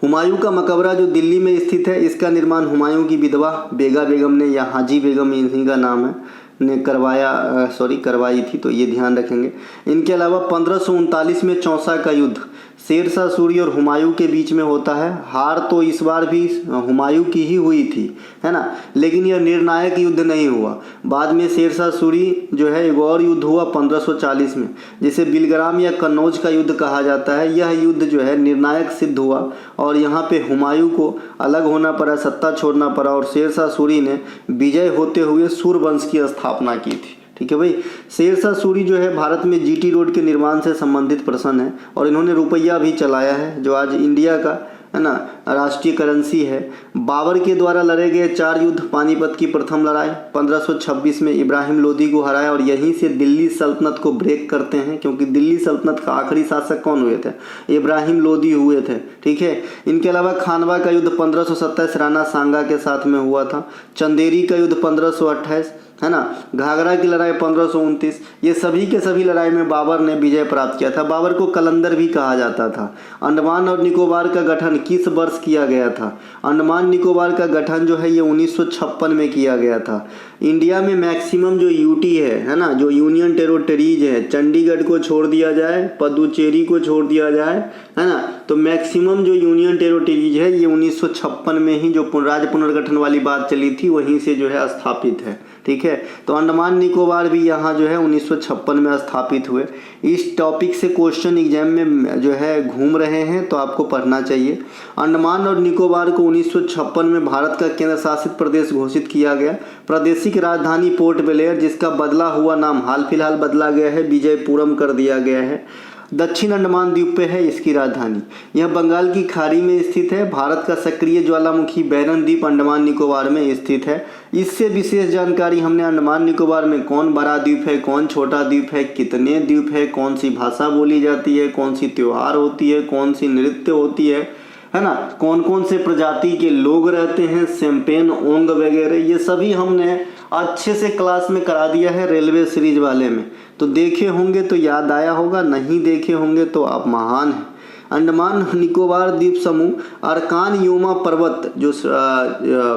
हुमायूं का मकबरा जो दिल्ली में स्थित है, इसका निर्माण हुमायूं की विधवा बेगा बेगम ने, या हाजी बेगम इन्हीं का नाम है, ने करवाई थी, तो ये ध्यान रखेंगे। इनके अलावा 1539 में चौसा का युद्ध शेरशाह सूरी और हुमायूं के बीच में होता है। हार तो इस बार भी हुमायूं की ही हुई थी, है ना, लेकिन यह निर्णायक युद्ध नहीं हुआ। बाद में शेरशाह सूरी जो है एक और युद्ध हुआ 1540 में, जिसे बिलग्राम या कन्नौज का युद्ध कहा जाता है। यह युद्ध जो है निर्णायक सिद्ध हुआ, और यहाँ पे हुमायूं को अलग होना पड़ा, सत्ता छोड़ना पड़ा, और शेरशाह सूरी ने विजय होते हुए सूरवंश की स्थापना की थी, ठीक है भाई। शेरशाह सूरी जो है भारत में जीटी रोड के निर्माण से संबंधित पर्सन है, और इन्होंने रुपया भी चलाया है, जो आज इंडिया का, है ना, राष्ट्रीय करेंसी है। बाबर के द्वारा लड़े गए 4 युद्ध, पानीपत की प्रथम लड़ाई 1526 में इब्राहिम लोदी को हराया, और यहीं से दिल्ली सल्तनत को ब्रेक करते हैं, क्योंकि दिल्ली सल्तनत का आखिरी शासक कौन हुए थे? इब्राहिम लोदी हुए थे, ठीक है। इनके अलावा खानवा का युद्ध 1527 राणा सांगा के साथ में हुआ था। चंदेरी का युद्ध 1528, है ना, घाघरा की लड़ाई 1529, ये सभी के सभी लड़ाई में बाबर ने विजय प्राप्त किया था। बाबर को कलंदर भी कहा जाता था। अंडमान और निकोबार का गठन किस वर्ष किया गया था? अंडमान निकोबार का गठन जो है ये 1956 में किया गया था। इंडिया में मैक्सिमम जो यूटी है ना, जो यूनियन टेरिटरीज है, चंडीगढ़ को छोड़ दिया जाए, पुदुचेरी को छोड़ दिया जाए, है ना, तो मैक्सिमम जो यूनियन टेरिटरीज है ये 1956 में ही जो राज्य पुनर्गठन वाली बात चली थी वहीं से जो है स्थापित है, ठीक है। तो अंडमान निकोबार भी यहाँ जो है 1956 में स्थापित हुए। इस टॉपिक से क्वेश्चन एग्जाम में जो है घूम रहे हैं, तो आपको पढ़ना चाहिए। अंडमान और निकोबार को 1956 में भारत का केंद्र शासित प्रदेश घोषित किया गया। प्रादेशिक राजधानी पोर्ट ब्लेयर, जिसका बदला हुआ नाम हाल फिलहाल बदला गया है, विजयपुरम कर दिया गया है। दक्षिण अंडमान द्वीप पे है इसकी राजधानी। यह बंगाल की खाड़ी में स्थित है। भारत का सक्रिय ज्वालामुखी बैरन द्वीप अंडमान निकोबार में स्थित है। इससे विशेष जानकारी हमने अंडमान निकोबार में कौन बड़ा द्वीप है, कौन छोटा द्वीप है, कितने द्वीप है, कौन सी भाषा बोली जाती है, कौन सी त्योहार होती है, कौन सी नृत्य होती है ना, कौन कौन से प्रजाति के लोग रहते हैं, शैंपेन ओंग वगैरह, ये सभी हमने अच्छे से क्लास में करा दिया है रेलवे सीरीज वाले में। तो देखे होंगे तो याद आया होगा, नहीं देखे होंगे तो आप महान हैं। अंडमान निकोबार द्वीप समूह अरकान योमा पर्वत जो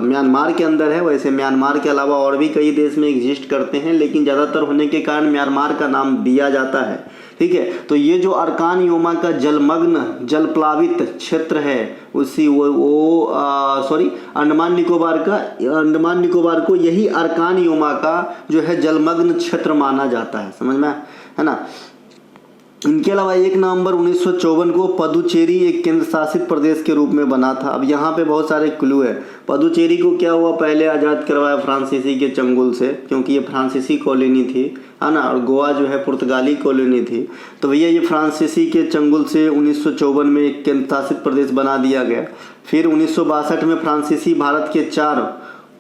म्यांमार के अंदर है, वैसे म्यांमार के अलावा और भी कई देश में एग्जिस्ट करते हैं, लेकिन ज़्यादातर होने के कारण म्यांमार का नाम दिया जाता है, ठीक है। तो ये जो अरकान योमा का जलमग्न जलप्लावित क्षेत्र है, उसी अंडमान निकोबार को यही अरकान योमा का जो है जलमग्न क्षेत्र माना जाता है, समझ में है ना। इनके अलावा 1 नवंबर 1954 को पुदुचेरी एक केंद्र शासित प्रदेश के रूप में बना था। अब यहाँ पे बहुत सारे क्लू है। पुदुचेरी को क्या हुआ, पहले आज़ाद करवाया फ्रांसीसी के चंगुल से, क्योंकि ये फ्रांसीसी कॉलोनी थी, है ना, और गोवा जो है पुर्तगाली कॉलोनी थी। तो भैया ये फ्रांसीसी के चंगुल से 1954 में एक केंद्र शासित प्रदेश बना दिया गया। फिर 1962 में फ्रांसीसी भारत के 4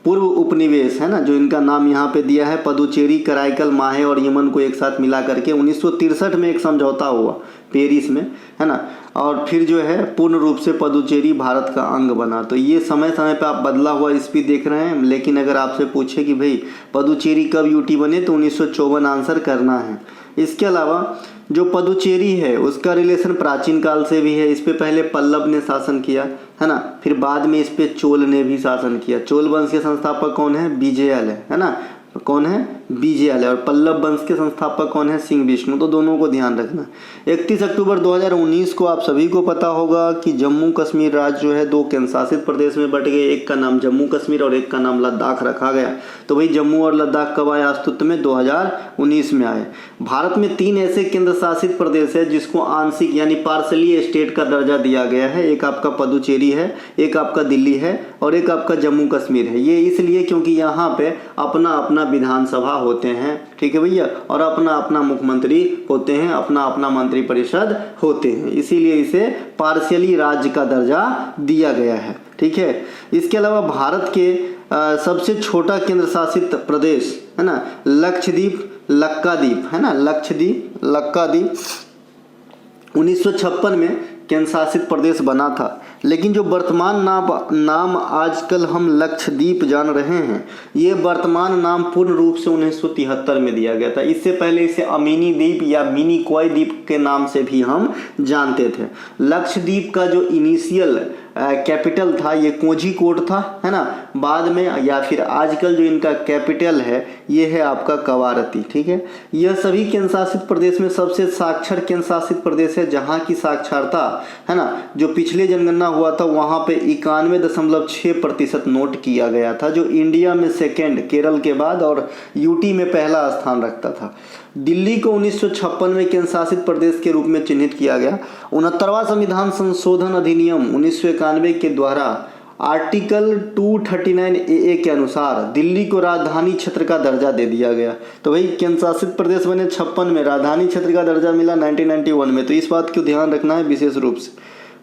पूर्व उपनिवेश है ना, जो इनका नाम यहाँ पे दिया है पुदुचेरी, कराईकल, माहे और यमन को एक साथ मिला करके 1963 में एक समझौता हुआ पेरिस में, है ना, और फिर जो है पूर्ण रूप से पुदुचेरी भारत का अंग बना। तो ये समय समय पे आप बदला हुआ स्पीच देख रहे हैं। लेकिन अगर आपसे पूछे कि भाई पुदुचेरी कब यूटी बने, तो 1954 आंसर करना है। इसके अलावा जो पदुचेरी है उसका रिलेशन प्राचीन काल से भी है। इस पे पहले पल्लव ने शासन किया, है ना, फिर बाद में इस पे चोल ने भी शासन किया। चोल वंश के संस्थापक कौन है? विजयालय, है ना, कौन है? विजयालय। और पल्लव वंश के संस्थापक कौन है? सिंह विष्णु। तो दोनों को ध्यान रखना। 31 अक्टूबर 2019 को आप सभी को पता होगा कि जम्मू कश्मीर राज्य जो है 2 केंद्र शासित प्रदेश में बट गए। एक का नाम जम्मू कश्मीर और एक का नाम लद्दाख रखा गया। तो भाई जम्मू और लद्दाख कब आए अस्तित्व में? 2019 में आए। भारत में 3 ऐसे केंद्र शासित प्रदेश है जिसको आंशिक यानी पार्सली स्टेट का दर्जा दिया गया है। एक आपका पदुचेरी है, एक आपका दिल्ली है और एक आपका जम्मू कश्मीर है। ये इसलिए क्योंकि यहाँ पे अपना अपना विधानसभा होते हैं, ठीक है भैया, और अपना अपना मुख्यमंत्री होते हैं, अपना अपना मंत्रिपरिषद होते हैं, इसीलिए इसे पार्शियली राज्य का दर्जा दिया गया है, ठीक है। इसके अलावा भारत के सबसे छोटा केंद्र शासित प्रदेश है ना लक्षद्वीप, लक्काद्वीप, है ना, लक्षद्वीप, लक्काद्वीप 1956 में केंद्र शासित प्रदेश बना था। लेकिन जो वर्तमान नाम आजकल हम लक्षद्वीप जान रहे हैं, ये वर्तमान नाम पूर्ण रूप से 1973 में दिया गया था। इससे पहले इसे अमीनी द्वीप या मिनिकॉय द्वीप के नाम से भी हम जानते थे। लक्षद्वीप का जो इनिशियल कैपिटल था ये कोझिकोड था, है ना, बाद में या फिर आजकल जो इनका कैपिटल है ये है आपका कवारती, ठीक है। यह सभी केंद्र शासित प्रदेश में सबसे साक्षर केंद्र शासित प्रदेश है, जहाँ की साक्षरता, है ना, जो पिछले जनगणना हुआ था वहाँ पे 91.6% नोट किया गया था, जो इंडिया में सेकेंड केरल के बाद और यूटी में पहला स्थान रखता था। दिल्ली को 1956 में केंद्र शासित प्रदेश के रूप में चिन्हित किया गया। 69वां संविधान संशोधन अधिनियम 1991 के द्वारा आर्टिकल 239 AA के अनुसार दिल्ली को राजधानी क्षेत्र का दर्जा दे दिया गया। तो भाई केंद्र शासित प्रदेश बने 56 में, राजधानी क्षेत्र का दर्जा मिला 1991 में। तो इस बात को ध्यान रखना है विशेष रूप से।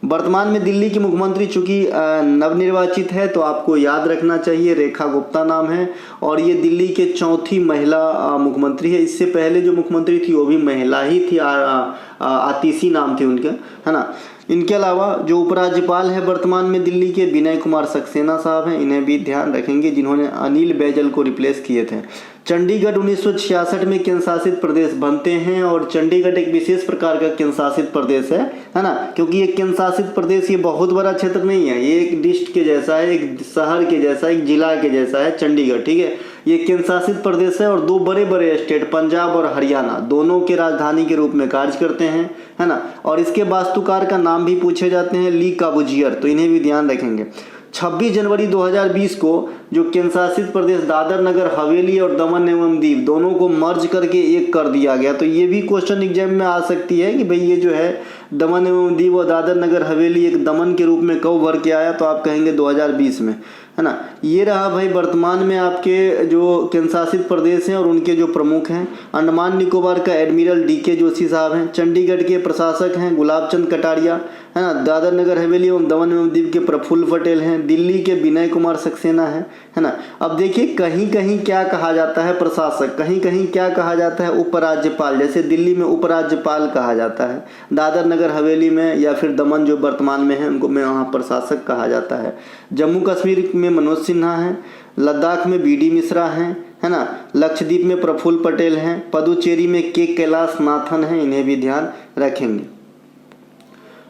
वर्तमान में दिल्ली की मुख्यमंत्री चूंकि नवनिर्वाचित है तो आपको याद रखना चाहिए, रेखा गुप्ता नाम है और ये दिल्ली के चौथी महिला मुख्यमंत्री है। इससे पहले जो मुख्यमंत्री थी वो भी महिला ही थी, आतिशी नाम थे उनके, है ना। इनके अलावा जो उपराज्यपाल है वर्तमान में दिल्ली के विनय कुमार सक्सेना साहब हैं, इन्हें भी ध्यान रखेंगे, जिन्होंने अनिल बैजल को रिप्लेस किए थे। चंडीगढ़ 1966 में केंद्र शासित प्रदेश बनते हैं और चंडीगढ़ एक विशेष प्रकार का केंद्र शासित प्रदेश है ना, क्योंकि ये केंद्र शासित प्रदेश ये बहुत बड़ा क्षेत्र नहीं है, ये एक डिस्ट्रिक्ट के जैसा है, एक शहर के जैसा, एक जिला के जैसा है चंडीगढ़, ठीक है। ये केंद्र शासित प्रदेश है और 2 बड़े बड़े स्टेट पंजाब और हरियाणा दोनों के राजधानी के रूप में कार्य करते हैं, है ना। और इसके वास्तुकार का नाम भी पूछे जाते हैं, ली काबूजियर, तो इन्हें भी ध्यान रखेंगे। 26 जनवरी 2020 को जो केंद्र शासित प्रदेश दादर नगर हवेली और दमन एवं दीव दोनों को मर्ज करके एक कर दिया गया। तो ये भी क्वेश्चन एग्जाम में आ सकती है कि भाई ये जो है दमन एवं दीव और दादर नगर हवेली एक दमन के रूप में कब भर के आया, तो आप कहेंगे 2020 में, है ना। ये रहा भाई वर्तमान में आपके जो केंद्र शासित प्रदेश हैं और उनके जो प्रमुख हैं। अंडमान निकोबार का एडमिरल DK जोशी साहब हैं। चंडीगढ़ के प्रशासक हैं गुलाबचंद कटारिया, है ना। दादर नगर हवेली एवं दमन एवं दीव के प्रफुल्ल पटेल हैं। दिल्ली के विनय कुमार सक्सेना है ना। अब देखिए कहीं कहीं क्या कहा जाता है प्रशासक, कहीं कहीं क्या कहा जाता है उपराज्यपाल, जैसे दिल्ली में उपराज्यपाल कहा जाता है, दादर नगर हवेली में या फिर दमन जो वर्तमान में है उनको में वहाँ प्रशासक कहा जाता है। जम्मू कश्मीर में मनोज सिन्हा हैं, लद्दाख में BD मिश्रा हैं, है ना। लक्षद्वीप में प्रफुल्ल पटेल हैं, पदुचेरी में के कैलाश नाथन हैं, इन्हें भी ध्यान रखेंगे।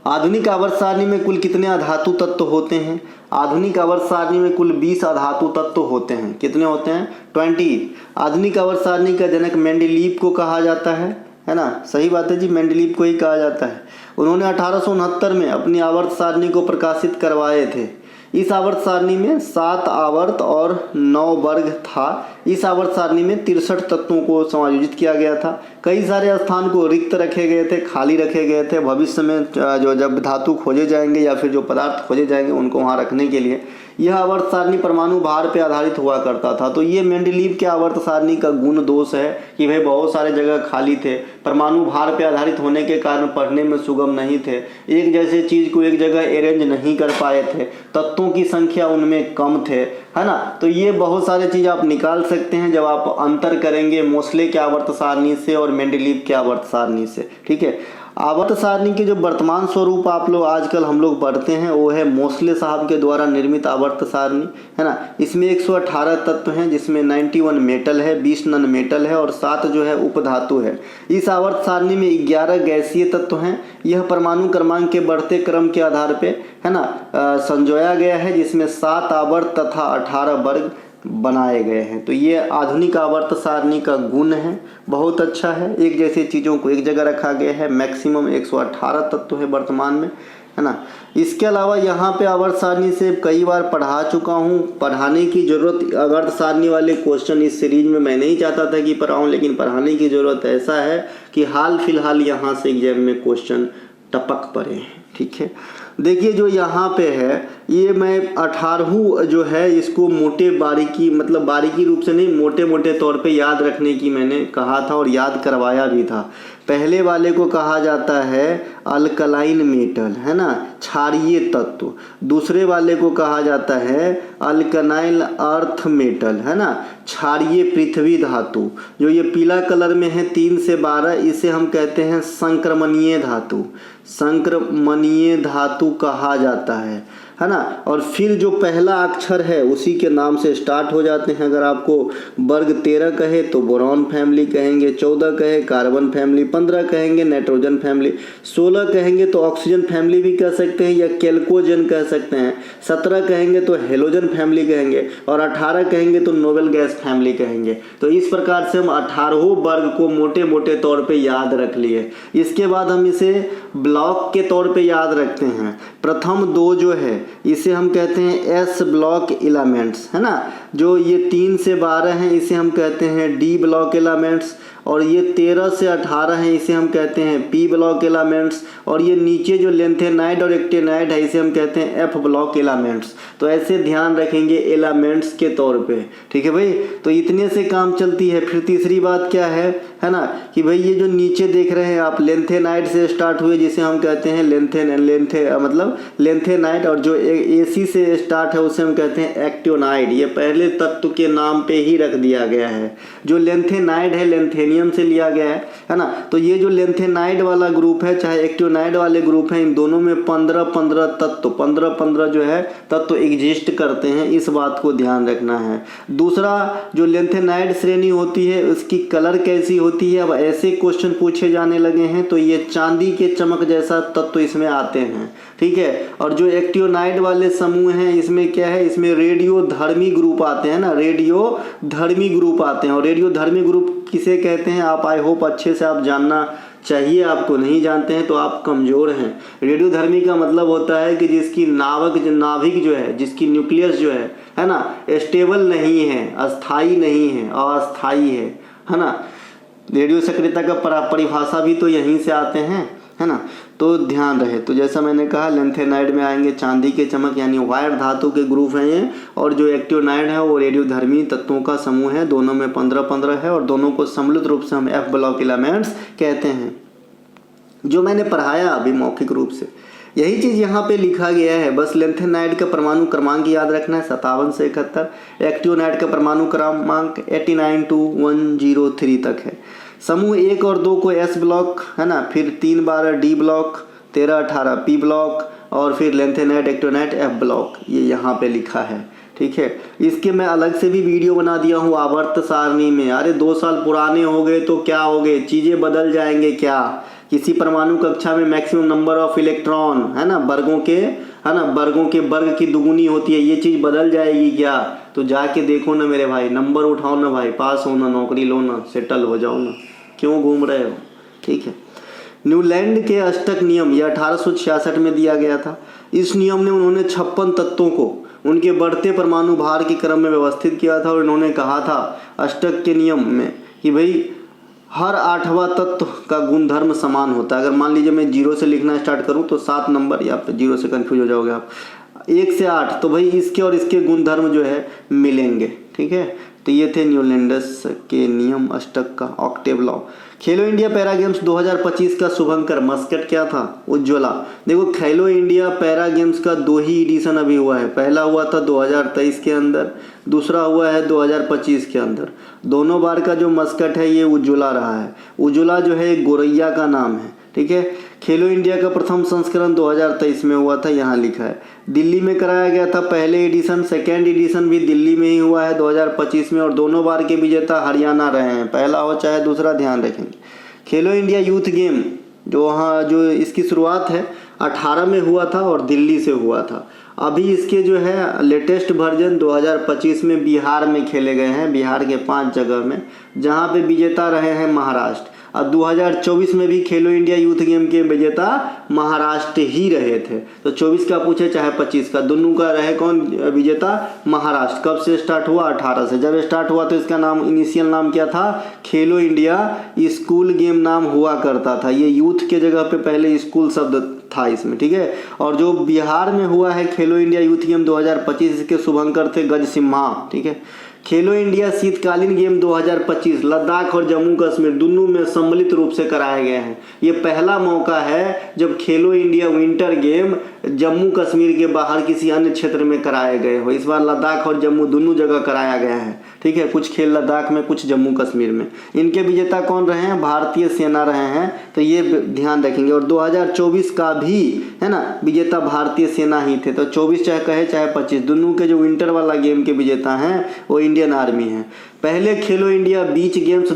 आधुनिक आवर्त सारणी में कुल कितने अधातु तत्व होते हैं? आधुनिक आवर्त सारणी में कुल 20 अधातु तत्व होते हैं। कितने होते हैं? 20। आधुनिक आवर्त सारणी का जनक मेंडलीव को कहा जाता है ना। सही बात है जी, मेंडलीव को ही कहा जाता है। उन्होंने 1869 में अपनी आवर्त सारणी को प्रकाशित करवाए थे। इस आवर्त सारणी में 7 आवर्त और 9 वर्ग था। इस आवर्त सारणी में 63 तत्वों को समायोजित किया गया था। कई सारे स्थान को रिक्त रखे गए थे, खाली रखे गए थे। भविष्य में जो जब धातु खोजे जाएंगे या फिर जो पदार्थ खोजे जाएंगे उनको वहाँ रखने के लिए यह आवर्त सारणी परमाणु भार पर आधारित हुआ करता था। तो ये मेंडलीव के आवर्त सारणी का गुण दोष है कि भाई बहुत सारे जगह खाली थे, परमाणु भार पर आधारित होने के कारण पढ़ने में सुगम नहीं थे, एक जैसे चीज को एक जगह अरेंज नहीं कर पाए थे, तत्वों की संख्या उनमें कम थे, है ना। तो ये बहुत सारे चीज आप निकाल सकते हैं जब आप अंतर करेंगे मोस्ले के आवर्त सारणी से और मेंडलीव के आवर्त सारणी से, ठीक है। आवर्त सारणी के जो वर्तमान स्वरूप आप लोग आजकल हम लोग पढ़ते हैं वो है मोस्ले साहब के द्वारा निर्मित आवर्त सारणी, है ना। इसमें 118 तत्व हैं, जिसमें 91 मेटल है, 20 नॉन मेटल है और 7 जो है उपधातु है। इस आवर्त सारणी में 11 गैसीय तत्व हैं। यह परमाणु क्रमांक के बढ़ते क्रम के आधार पे, है ना, संजोया गया है, जिसमें 7 आवर्त तथा 18 वर्ग बनाए गए हैं। तो ये आधुनिक आवर्त सारणी का गुण है, बहुत अच्छा है। एक जैसी चीज़ों को एक जगह रखा गया है। मैक्सिमम 118 तत्व है वर्तमान में, है ना। इसके अलावा यहाँ पे आवर्त सारणी से कई बार पढ़ा चुका हूँ, पढ़ाने की ज़रूरत, आवर्त सारणी वाले क्वेश्चन इस सीरीज में मैं नहीं चाहता था कि पढ़ाऊँ, लेकिन पढ़ाने की ज़रूरत ऐसा है कि हाल फिलहाल यहाँ से एग्जाम में क्वेश्चन टपक पड़े हैं, ठीक है। देखिए जो यहाँ पे है, ये मैं 18 जो है इसको मोटे बारीकी, मतलब बारीकी रूप से नहीं, मोटे मोटे तौर पे याद रखने की मैंने कहा था और याद करवाया भी था। पहले वाले को कहा जाता है अल्कलाइन मेटल, है ना, क्षारीय तत्व। दूसरे वाले को कहा जाता है अल्कनाइल अर्थ मेटल, है ना, क्षारीय पृथ्वी धातु। जो ये पीला कलर में है 3 से 12, इसे हम कहते हैं संक्रमणीय धातु। संक्रमणीय धातु कहा जाता है ना। और फिर जो पहला अक्षर है उसी के नाम से स्टार्ट हो जाते हैं। अगर आपको वर्ग 13 कहे तो बोरॉन फैमिली कहेंगे, 14 कहे कार्बन फैमिली, 15 कहेंगे नाइट्रोजन फैमिली, 16 कहेंगे तो ऑक्सीजन फैमिली भी कह सकते हैं या केल्कोजन कह सकते हैं, 17 कहेंगे तो हेलोजन फैमिली कहेंगे और 18 कहेंगे तो नोबेल गैस फैमिली कहेंगे। तो इस प्रकार से हम 18 वर्ग को मोटे मोटे तौर पे याद रख लिए। इसके बाद हम इसे ब्लॉक के तौर पे याद रखते हैं। प्रथम 2 जो है इसे हम कहते हैं एस ब्लॉक एलिमेंट्स, है ना। जो ये 3 से 12 हैं इसे हम कहते हैं डी ब्लॉक एलिमेंट्स, और ये 13 से 18 हैं इसे हम कहते हैं पी ब्लॉक एलिमेंट्स, और ये नीचे जो लेंथेनाइड और एक्टेनाइड है इसे हम कहते हैं एफ ब्लॉक एलिमेंट्स। तो ऐसे ध्यान रखेंगे एलिमेंट्स के तौर पे, ठीक है भाई। तो इतने से काम चलती है। फिर तीसरी बात क्या है ना, कि भाई ये जो नीचे देख रहे हैं आप लेंथेनाइड से स्टार्ट हुए जिसे हम कहते हैं मतलब लेंथेनाइड, और जो एसी से स्टार्ट है उसे हम कहते हैं एक्टियोनाइड। ये पहले तत्व के नाम पे ही रख दिया गया है। जो लेंथेनाइड है लेंथेनियम से लिया गया है ना। तो ये जो लेंथेनाइड वाला ग्रुप है चाहे एक्टियोनाइड वाले ग्रुप है, इन दोनों में 15-15 तत्व 15-15 जो है तत्व एग्जिस्ट करते हैं। इस बात को ध्यान रखना है। दूसरा जो लेंथेनाइड श्रेणी होती है उसकी कलर कैसी होती है, अब ऐसे क्वेश्चन पूछे जाने लगे हैं। तो ये चांदी के चमक जैसा तत्व इसमें आते हैं, ठीक है। और जो एक्टियोनाइड वाले समूह हैं इसमें क्या है, इसमें रेडियोधर्मी ग्रुप आते हैं ना, रेडियोधर्मी ग्रुप आते हैं। और रेडियोधर्मी ग्रुप किसे कहते हैं आप आई होप अच्छे से आप जानना चाहिए। आपको नहीं जानते हैं तो आप कमज़ोर हैं। रेडियोधर्मी का मतलब होता है कि जिसकी नाभिक जो है, जिसकी न्यूक्लियस जो है ना, स्टेबल नहीं है, अस्थाई नहीं है, अस्थाई है ना। रेडियो सक्रियता का परिभाषा भी तो यहीं से आते हैं, है ना। तो ध्यान रहे। तो जैसा मैंने कहा लेंथेनाइड में आएंगे चांदी के चमक यानी वायर धातु के ग्रुप हैं ये, और जो एक्टियोनाइड है वो रेडियोधर्मी तत्वों का समूह है। दोनों में 15-15 है और दोनों को सम्मिलित रूप से हम एफ ब्लॉक एलिमेंट्स कहते हैं। जो मैंने पढ़ाया अभी मौखिक रूप से यही चीज़ यहाँ पे लिखा गया है। बस लेंथेनाइड का परमाणु क्रमांक याद रखना है 57 से 71। एक्टियोनाइड का परमाणु क्रमांक 89 to 103 तक है। समूह 1 और 2 को एस ब्लॉक, है ना, फिर 3-12 डी ब्लॉक, 13-18 पी ब्लॉक, और फिर लेंथेनाइड एक्टियोनाइड एफ ब्लॉक, ये यहाँ पे लिखा है, ठीक है। इसके मैं अलग से भी वीडियो बना दिया हूँ आवर्त सारणी में। अरे 2 साल पुराने हो गए तो क्या हो गए, चीज़ें बदल जाएंगे क्या। किसी परमाणु कक्षा में मैक्सिमम नंबर ऑफ इलेक्ट्रॉन, है ना, वर्गों के, है ना, वर्गों के वर्ग की दुगुनी होती है, ये चीज़ बदल जाएगी क्या। तो जाके देखो ना मेरे भाई, नंबर उठाओ ना भाई, पास हो ना, नौकरी लो ना, सेटल हो जाओ ना, क्यों घूम रहे हो, ठीक है। न्यूलैंड के अष्टक नियम यह 1866 में दिया गया था। इस नियम ने उन्होंने 56 तत्वों को उनके बढ़ते परमाणु भार के क्रम में व्यवस्थित किया था। और इन्होंने कहा था अष्टक के नियम में कि भाई हर 8वां तत्व का गुणधर्म समान होता है। अगर मान लीजिए मैं 0 से लिखना स्टार्ट करूं तो 7 नंबर, या 0 से कंफ्यूज हो जाओगे आप, 1 से 8, तो भाई इसके और इसके गुणधर्म जो है मिलेंगे, ठीक है। तो ये थे न्यूलैंडस के नियम, अष्टक का ऑक्टेव लॉ। खेलो इंडिया पैरा गेम्स 2025 का शुभंकर मस्कट क्या था, उज्ज्वला। देखो खेलो इंडिया पैरा गेम्स का 2 ही एडिशन अभी हुआ है। पहला हुआ था 2023 के अंदर, दूसरा हुआ है 2025 के अंदर। दोनों बार का जो मस्कट है ये उज्ज्वला रहा है। उज्ज्वला जो है गोरैया का नाम है, ठीक है। खेलो इंडिया का प्रथम संस्करण 2023 में हुआ था, यहाँ लिखा है। दिल्ली में कराया गया था पहले एडिशन, सेकेंड एडिशन भी दिल्ली में ही हुआ है 2025 में, और दोनों बार के विजेता हरियाणा रहे हैं, पहला हो चाहे दूसरा, ध्यान रखेंगे। खेलो इंडिया यूथ गेम जो इसकी शुरुआत है 18 में हुआ था और दिल्ली से हुआ था। अभी इसके जो है लेटेस्ट वर्जन 2025 में बिहार में खेले गए हैं, बिहार के 5 जगह में, जहां पे विजेता रहे हैं महाराष्ट्र। और 2024 में भी खेलो इंडिया यूथ गेम के विजेता महाराष्ट्र ही रहे थे। तो 24 का पूछे चाहे 25 का, दोनों का रहे कौन विजेता? महाराष्ट्र। कब से स्टार्ट हुआ? 18 से। जब स्टार्ट हुआ तो इसका नाम, इनिशियल नाम क्या था? खेलो इंडिया स्कूल गेम नाम हुआ करता था। ये यूथ के जगह पे पहले स्कूल शब्द था इसमें, ठीक है। और जो बिहार में हुआ है खेलो इंडिया यूथ गेम 2025, इसके शुभंकर थे गज सिम्हा, ठीक है। खेलो इंडिया शीतकालीन गेम 2025 लद्दाख और जम्मू कश्मीर दोनों में सम्मिलित रूप से कराए गए हैं। ये पहला मौका है जब खेलो India winter game Jammu Kashmir के बाहर किसी अन्य क्षेत्र में कराए गए हो। इस बार लद्दाख और जम्मू दोनों जगह कराया गया है, ठीक है। कुछ खेल लद्दाख में, कुछ जम्मू कश्मीर में। इनके विजेता कौन रहे हैं? भारतीय सेना रहे हैं, तो ये ध्यान रखेंगे। और 2024 का भी है ना विजेता भारतीय सेना ही थे। तो 24 चाहे कहे चाहे 25, दोनों के जो विंटर वाला गेम के विजेता हैं वो इंडियन आर्मी है। पहले खेलो इंडिया बीच गेम्स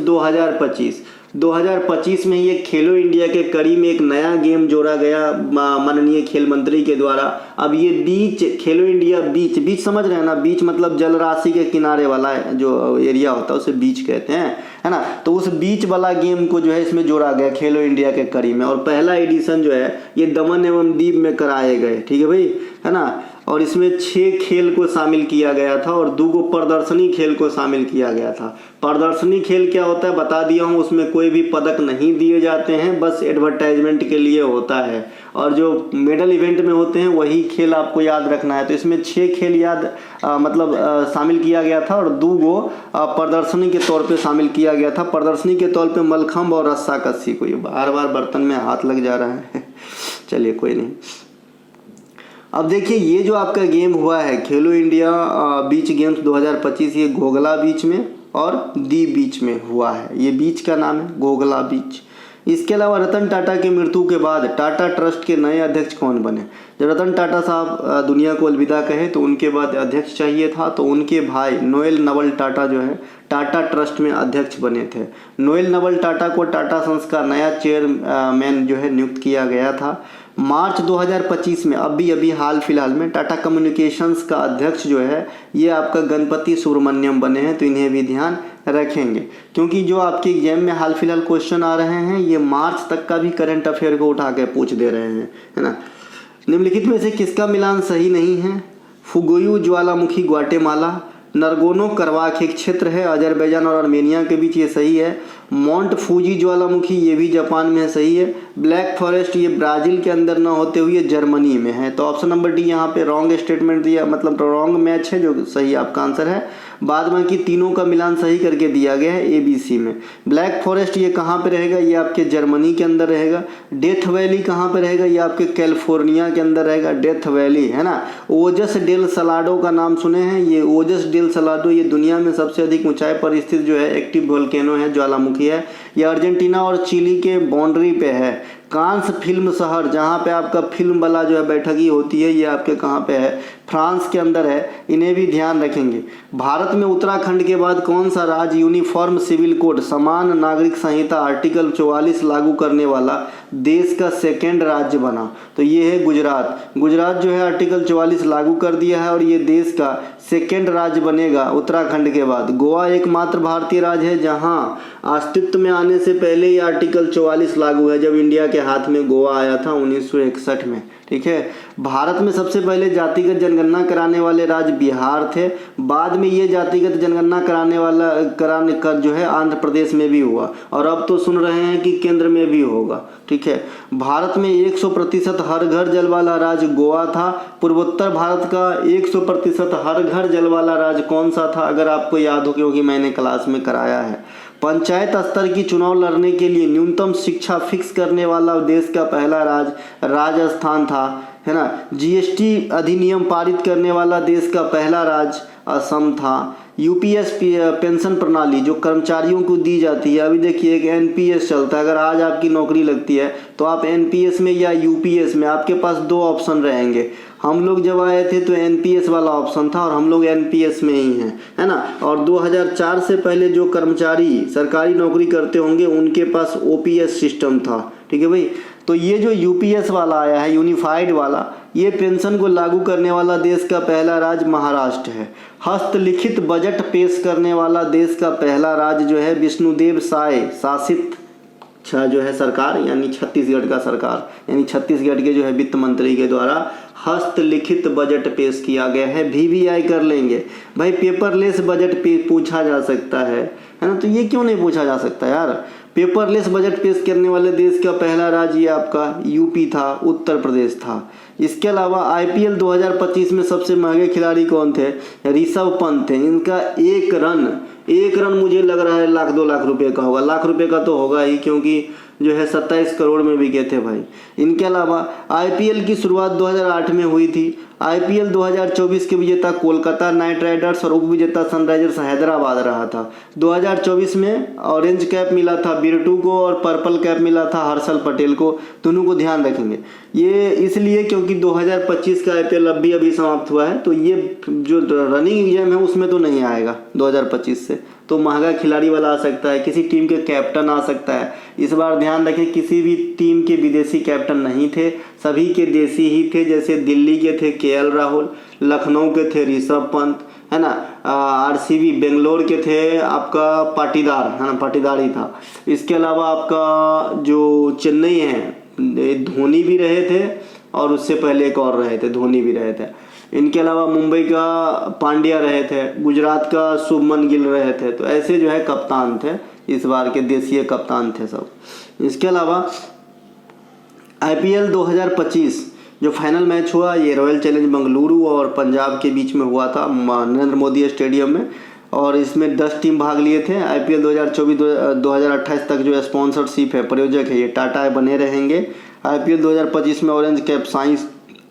2025 में ये खेलो इंडिया के कड़ी में एक नया गेम जोड़ा गया माननीय खेल मंत्री के द्वारा। अब ये बीच, खेलो इंडिया बीच समझ रहे हैं ना? बीच मतलब जल राशि के किनारे वाला जो एरिया होता है उसे बीच कहते हैं, है ना। तो उस बीच वाला गेम को जो है इसमें जोड़ा गया खेलो इंडिया के कड़ी में। और पहला एडिशन जो है ये दमन एवं दीव में कराए गए, ठीक है भाई, है ना। और इसमें 6 खेल को शामिल किया गया था और 2 प्रदर्शनी खेल को शामिल किया गया था। प्रदर्शनी खेल क्या होता है बता दिया हूँ, उसमें कोई भी पदक नहीं दिए जाते हैं, बस एडवर्टाइजमेंट के लिए होता है। और जो मेडल इवेंट में होते हैं वही खेल आपको याद रखना है। तो इसमें 6 खेल शामिल किया गया था और 2 प्रदर्शनी के तौर पे शामिल किया गया था। प्रदर्शनी के तौर पे मलखम्ब और रस्सा कस्सी को, ये बार बार बर्तन में हाथ लग जा रहा है चलिए कोई नहीं। अब देखिए ये जो आपका गेम हुआ है खेलो इंडिया बीच गेम्स 2025, ये घोघला बीच में और दीव बीच में हुआ है। ये बीच का नाम है घोघला बीच। इसके अलावा रतन टाटा की मृत्यु के बाद टाटा ट्रस्ट के नए अध्यक्ष कौन बने? जब रतन टाटा साहब दुनिया को अलविदा कहे तो उनके बाद अध्यक्ष चाहिए था, तो उनके भाई नोएल नवल टाटा जो है टाटा ट्रस्ट में अध्यक्ष बने थे। नोएल नवल टाटा को टाटा सन्स का नया चेयरमैन जो है नियुक्त किया गया था। मार्च 2025 में अभी हाल फिलहाल में टाटा कम्युनिकेशंस का अध्यक्ष जो है ये आपका गणपति सुब्रमण्यम बने हैं। तो इन्हें भी ध्यान रखेंगे, क्योंकि जो आपके एग्जाम में हाल फिलहाल क्वेश्चन आ रहे हैं ये मार्च तक का भी करंट अफेयर को उठा के पूछ दे रहे हैं, है ना। निम्नलिखित में से किसका मिलान सही नहीं है? फुगोयू ज्वालामुखी ग्वाटेमाला, नरगोनो करवाक एक क्षेत्र है अजरबैजान और आर्मेनिया के बीच, ये सही है। माउंट फूजी ज्वालामुखी ये भी जापान में है, सही है। ब्लैक फॉरेस्ट ये ब्राज़ील के अंदर न होते हुए जर्मनी में है। तो ऑप्शन नंबर डी यहाँ पे रॉन्ग स्टेटमेंट दिया, मतलब रॉन्ग मैच है, जो सही आपका आंसर है। बाद में कि तीनों का मिलान सही करके दिया गया है ABC में। ब्लैक फॉरेस्ट ये कहाँ पे रहेगा? ये आपके जर्मनी के अंदर रहेगा। डेथ वैली कहाँ पे रहेगा? ये आपके कैलिफोर्निया के अंदर रहेगा, डेथ वैली, है ना। ओजस डेल सलाडो का नाम सुने हैं? ये ओजस डेल सलाडो ये दुनिया में सबसे अधिक ऊंचाई पर स्थित जो है एक्टिव वोल्केनो है, ज्वालामुखी है। ये अर्जेंटीना और चिली के बाउंड्री पे है। कांस फिल्म शहर जहाँ पे आपका फिल्म वाला जो है बैठकी होती है, ये आपके कहाँ पे है? फ्रांस के अंदर है। इन्हें भी ध्यान रखेंगे। भारत में उत्तराखंड के बाद कौन सा राज्य यूनिफॉर्म सिविल कोड समान नागरिक संहिता आर्टिकल 44 लागू करने वाला देश का सेकेंड राज्य बना? तो ये है गुजरात। गुजरात जो है आर्टिकल 44 लागू कर दिया है और ये देश का सेकेंड राज्य बनेगा उत्तराखंड के बाद। गोवा एकमात्र भारतीय राज्य है जहाँ अस्तित्व में आने से पहले ही आर्टिकल 44 लागू है, जब इंडिया के हाथ में गोवा आया था 1961 में, ठीक है। भारत में सबसे पहले जातिगत जनगणना कराने वाले राज्य बिहार थे। बाद में ये जातिगत जनगणना कराने कर जो है आंध्र प्रदेश में भी हुआ, और अब तो सुन रहे हैं कि केंद्र में भी होगा, ठीक है। भारत में 100% हर घर जल वाला राज्य गोवा था। पूर्वोत्तर भारत का 100% हर घर जल वाला राज्य कौन सा था? अगर आपको याद हो, क्योंकि मैंने क्लास में कराया है। पंचायत स्तर की चुनाव लड़ने के लिए न्यूनतम शिक्षा फिक्स करने वाला देश का पहला राज्य राजस्थान था, है ना। GST अधिनियम पारित करने वाला देश का पहला राज्य असम था। यूपीएस पेंशन प्रणाली जो कर्मचारियों को दी जाती है, अभी देखिए एक एनपीएस चलता है। अगर आज आपकी नौकरी लगती है तो आप एनपीएस में या यूपीएस में, आपके पास दो ऑप्शन रहेंगे। हम लोग जब आए थे तो एनपीएस वाला ऑप्शन था और हम लोग एनपीएस में ही हैं, है ना। और 2004 से पहले जो कर्मचारी सरकारी नौकरी करते होंगे उनके पास ओपीएस सिस्टम था, ठीक है भाई। तो ये जो यूपीएस वाला आया है, यूनिफाइड वाला, ये पेंशन को लागू करने वाला देश का पहला राज्य महाराष्ट्र है। हस्तलिखित बजट पेश करने वाला देश का पहला राज्य जो है विष्णुदेव साय शासित जो है सरकार, यानी छत्तीसगढ़ का सरकार, यानी छत्तीसगढ़ के जो है वित्त मंत्री के द्वारा हस्तलिखित बजट पेश किया गया है। वीवीआई कर लेंगे भाई, पेपरलेस बजट पूछा जा सकता है ना। तो ये क्यों नहीं पूछा जा सकता यार। पेपरलेस बजट पेश करने वाले देश का पहला राज्य आपका यूपी था, उत्तर प्रदेश था। इसके अलावा आईपीएल 2025 में सबसे महंगे खिलाड़ी कौन थे? ऋषभ पंत थे। इनका एक रन मुझे लग रहा है 1-2 लाख रुपए का होगा। लाख रुपए का तो होगा ही, क्योंकि जो है 27 करोड़ में बिके थे भाई। इनके अलावा आईपीएल की शुरुआत 2008 में हुई थी। आईपीएल 2024 के विजेता कोलकाता नाइट राइडर्स और उप विजेता सनराइजर्स हैदराबाद रहा था। 2024 में ऑरेंज कैप मिला था बिरटू को और पर्पल कैप मिला था हर्षल पटेल को। दोनों को ध्यान रखेंगे ये इसलिए क्योंकि 2025 का आईपीएल अभी समाप्त हुआ है, तो ये जो रनिंग एग्जाम है उसमें तो नहीं आएगा 2025 से। तो महंगा खिलाड़ी वाला आ सकता है, किसी टीम के कैप्टन आ सकता है। इस बार ध्यान रखें, किसी भी टीम के विदेशी कैप्टन नहीं थे, सभी के देसी ही थे। जैसे दिल्ली के थे केएल राहुल, लखनऊ के थे ऋषभ पंत, है ना। आरसीबी बेंगलोर के थे आपका पाटीदार, है ना, पाटीदार ही था। इसके अलावा आपका जो चेन्नई है धोनी भी रहे थे और उससे पहले एक और रहे थे, धोनी भी रहे थे। इनके अलावा मुंबई का पांड्या रहे थे, गुजरात का शुभमन गिल रहे थे। तो ऐसे जो है कप्तान थे, इस बार के देशीय कप्तान थे सब। इसके अलावा आईपीएल 2025 जो फाइनल मैच हुआ ये रॉयल चैलेंज बेंगलुरु और पंजाब के बीच में हुआ था नरेंद्र मोदी स्टेडियम में, और इसमें 10 टीम भाग लिए थे। आईपीएल 2024-2028 तक जो स्पॉन्सरशिप है, प्रायोजक है, ये टाटा बने रहेंगे। आईपीएल 2025 में ऑरेंज कैप साई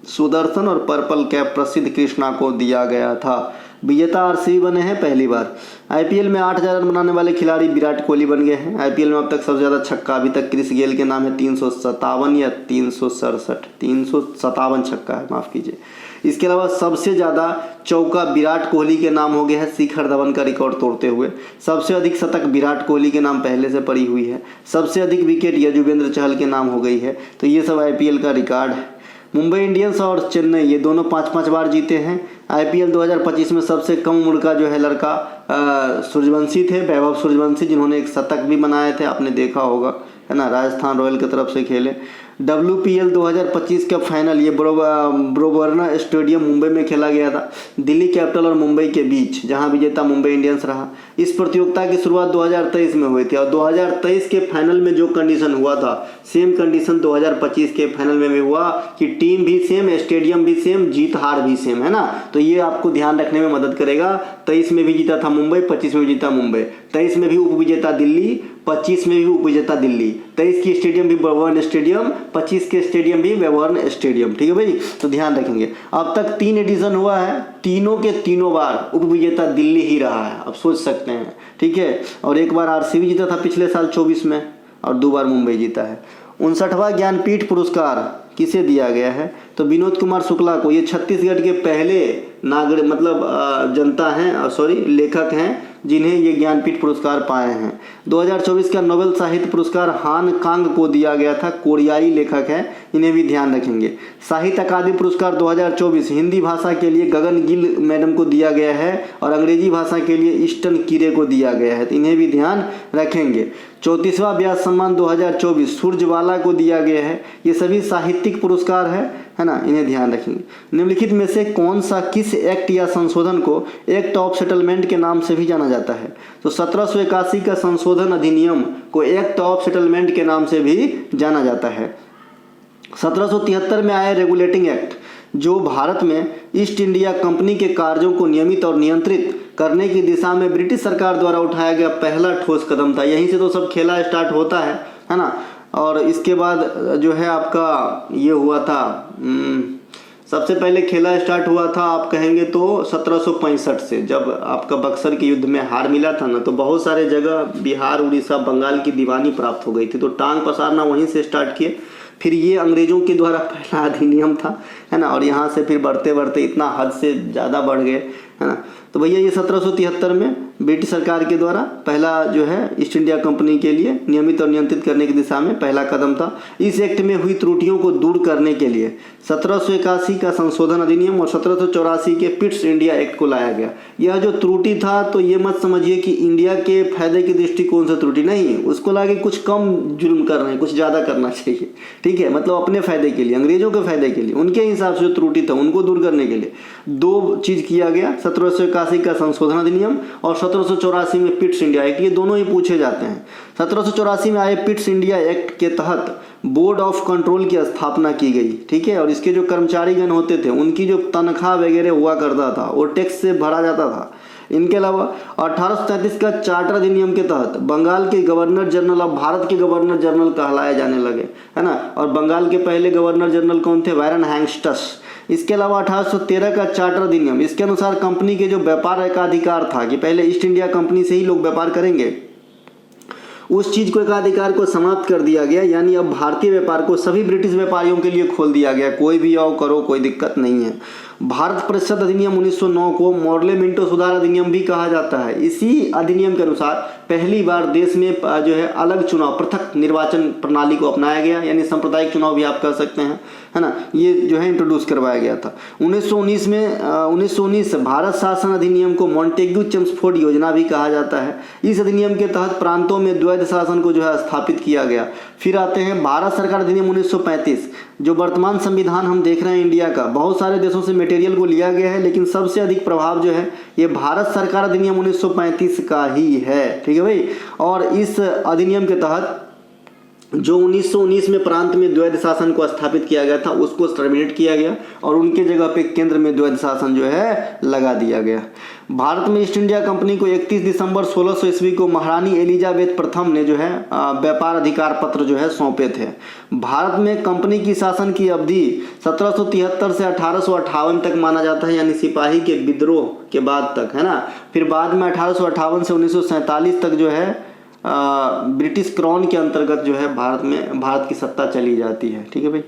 सुदर्शन और पर्पल कैप प्रसिद्ध कृष्णा को दिया गया था। विजेता आरसीबी बने हैं पहली बार। आईपीएल में 8000 रन बनाने वाले खिलाड़ी विराट कोहली बन गए हैं। आईपीएल में अब तक सबसे ज़्यादा छक्का अभी तक क्रिस गेल के नाम है 357 या 357 छक्का है, माफ़ कीजिए। इसके अलावा सबसे ज़्यादा चौका विराट कोहली के नाम हो गया है, शिखर धवन का रिकॉर्ड तोड़ते हुए। सबसे अधिक शतक विराट कोहली के नाम पहले से पड़ी हुई है। सबसे अधिक विकेट युजवेंद्र चहल के नाम हो गई है। तो ये सब आईपीएल का रिकॉर्ड है। मुंबई इंडियंस और चेन्नई ये दोनों 5-5 बार जीते हैं। आईपीएल 2025 में सबसे कम उम्र का जो है लड़का सूर्यवंशी थे, वैभव सूर्यवंशी, जिन्होंने एक शतक भी बनाए थे, आपने देखा होगा, है ना, राजस्थान रॉयल की तरफ से खेले। WPL 2025 का फाइनल ये ब्रोबर्ना स्टेडियम मुंबई में खेला गया था, दिल्ली कैपिटल और मुंबई के बीच, जहां विजेता मुंबई इंडियंस रहा। इस प्रतियोगिता की शुरुआत 2023 में हुई थी और 2023 के फाइनल में जो कंडीशन हुआ था सेम कंडीशन 2025 के फाइनल में भी हुआ कि टीम भी सेम, स्टेडियम भी सेम, जीत हार भी सेम, है ना। तो ये आपको ध्यान रखने में मदद करेगा। 23 में भी जीता था मुंबई, 25 में भी जीता मुंबई। 23 में भी उप विजेता दिल्ली, 25 में भी उप विजेता दिल्ली। 23 की स्टेडियम भी वेवर्ण स्टेडियम, 25 के स्टेडियम भी वेवर्ण स्टेडियम, ठीक है भाई। तो ध्यान रखेंगे। अब तक 3 एडिशन हुआ है, तीनों के तीनों बार उप विजेता दिल्ली ही रहा है, अब सोच सकते हैं, ठीक है। और एक बार आरसीबी जीता था पिछले साल 24 में और 2 बार मुंबई जीता है। 59वां ज्ञानपीठ पुरस्कार किसे दिया गया है? तो विनोद कुमार शुक्ला को। ये छत्तीसगढ़ के पहले नागरिक जनता हैं, लेखक हैं जिन्हें ये ज्ञानपीठ पुरस्कार पाए हैं। 2024 का नोबेल साहित्य पुरस्कार हान कांग को दिया गया था, कोरियाई लेखक है, इन्हें भी ध्यान रखेंगे। साहित्य अकादमी पुरस्कार 2024 हिंदी भाषा के लिए गगन गिल मैडम को दिया गया है और अंग्रेजी भाषा के लिए ईस्टर्न कीरे को दिया गया है, तो इन्हें भी ध्यान रखेंगे। 34वां व्यास सम्मान 2024 सूर्यवाला को दिया गया है। ये सभी साहित्यिक पुरस्कार है ना, इन्हें ध्यान रखेंगे। निम्नलिखित में से कौन सा किस एक्ट या संशोधन को एक्ट ऑफ सेटलमेंट के नाम से भी जाना जाता है? तो 1781 का संशोधन अधिनियम को एक्ट ऑफ सेटलमेंट के नाम से भी जाना जाता है। 1773 में आया रेगुलेटिंग एक्ट, जो भारत में ईस्ट इंडिया कंपनी के कार्यों को नियमित और नियंत्रित करने की दिशा में ब्रिटिश सरकार द्वारा उठाया गया पहला ठोस कदम था। यहीं से तो सब खेला स्टार्ट होता है ना। और इसके बाद जो है आपका ये हुआ था सबसे पहले खेला स्टार्ट हुआ था आप कहेंगे तो 1765 से, जब आपका बक्सर के युद्ध में हार मिला था ना, तो बहुत सारे जगह बिहार, उड़ीसा, बंगाल की दीवानी प्राप्त हो गई थी, तो टांग पसारना वहीं से स्टार्ट किए। फिर ये अंग्रेज़ों के द्वारा पहला अधिनियम था, है ना, और यहाँ से फिर बढ़ते बढ़ते इतना हद से ज़्यादा बढ़ गए, है ना। तो भैया ये 1773 में ब्रिटिश सरकार के द्वारा पहला जो है ईस्ट इंडिया कंपनी के लिए नियमित और नियंत्रित करने की दिशा में पहला कदम था। इस एक्ट में हुई त्रुटियों को दूर करने के लिए 1781 का संशोधन अधिनियम और 1784 के पिट्स इंडिया एक्ट को लाया गया। यह जो त्रुटि था, तो ये मत समझिए कि इंडिया के फायदे की दृष्टिकोण से त्रुटि नहीं, उसको लगे कुछ कम जुल्म कर रहे हैं, कुछ ज़्यादा करना चाहिए, ठीक है, मतलब अपने फायदे के लिए, अंग्रेजों के फायदे के लिए, उनके हिसाब से जो त्रुटि था उनको दूर करने के लिए दो चीज़ किया गया, 1781 का संशोधन अधिनियम और 1784 में पिट्स इंडिया एक्ट। ये दोनों ही पूछे जाते हैं। 1784 में आए पिट्स इंडिया एक्ट के तहत बोर्ड ऑफ कंट्रोल की स्थापना की गई, ठीक है, और इसके जो कर्मचारीगण होते थे उनकी जो तनख्वाह वगैरह हुआ करता था वो टैक्स से भरा जाता था। इनके अलावा 1833 का चार्टर अधिनियम के तहत बंगाल के गवर्नर जनरल अब भारत के गवर्नर जनरल कहलाए जाने लगे, है ना, और बंगाल के पहले गवर्नर जनरल कौन थे? वारेन हैंगस्टस। इसके अलावा 1813 का चार्टर अधिनियम, इसके अनुसार कंपनी के जो व्यापार का अधिकार था कि पहले ईस्ट इंडिया कंपनी से ही लोग व्यापार करेंगे, उस चीज़ को एकाधिकार को समाप्त कर दिया गया, यानी अब भारतीय व्यापार को सभी ब्रिटिश व्यापारियों के लिए खोल दिया गया, कोई भी आओ करो, कोई दिक्कत नहीं है। भारत परिषद अधिनियम 1909 को मॉडले मिंटो सुधार अधिनियम भी कहा जाता है। इसी अधिनियम के अनुसार पहली बार देश में जो है अलग चुनाव, पृथक निर्वाचन प्रणाली को अपनाया गया, यानी सांप्रदायिक चुनाव भी आप कह सकते हैं, है ना, ये जो है इंट्रोड्यूस करवाया गया था। 1919 भारत शासन अधिनियम को मॉन्टेग्यू चेम्सफोर्ड योजना भी कहा जाता है। इस अधिनियम के तहत प्रांतों में द्वैध शासन को जो है स्थापित किया गया। फिर आते हैं भारत सरकार अधिनियम 1935, जो वर्तमान संविधान हम देख रहे हैं इंडिया का, बहुत सारे देशों से मटेरियल को लिया गया है, लेकिन सबसे अधिक प्रभाव जो है ये भारत सरकार अधिनियम 1935 का ही है, ठीक है भाई। और इस अधिनियम के तहत जो 1919 में प्रांत में द्वैध शासन को स्थापित किया गया था उसको टर्मिनेट किया गया और उनके जगह पे केंद्र में द्वैध शासन जो है लगा दिया गया। भारत में ईस्ट इंडिया कंपनी को 31 दिसंबर 1600 ईस्वी को महारानी एलिजाबेथ प्रथम ने जो है व्यापार अधिकार पत्र जो है सौंपे थे। भारत में कंपनी की शासन की अवधि 1773 से 1858 तक माना जाता है, यानी सिपाही के विद्रोह के बाद तक, है ना। फिर बाद में 1858 से 1947 तक जो है ब्रिटिश क्राउन के अंतर्गत जो है भारत की सत्ता चली जाती है, ठीक है भाई।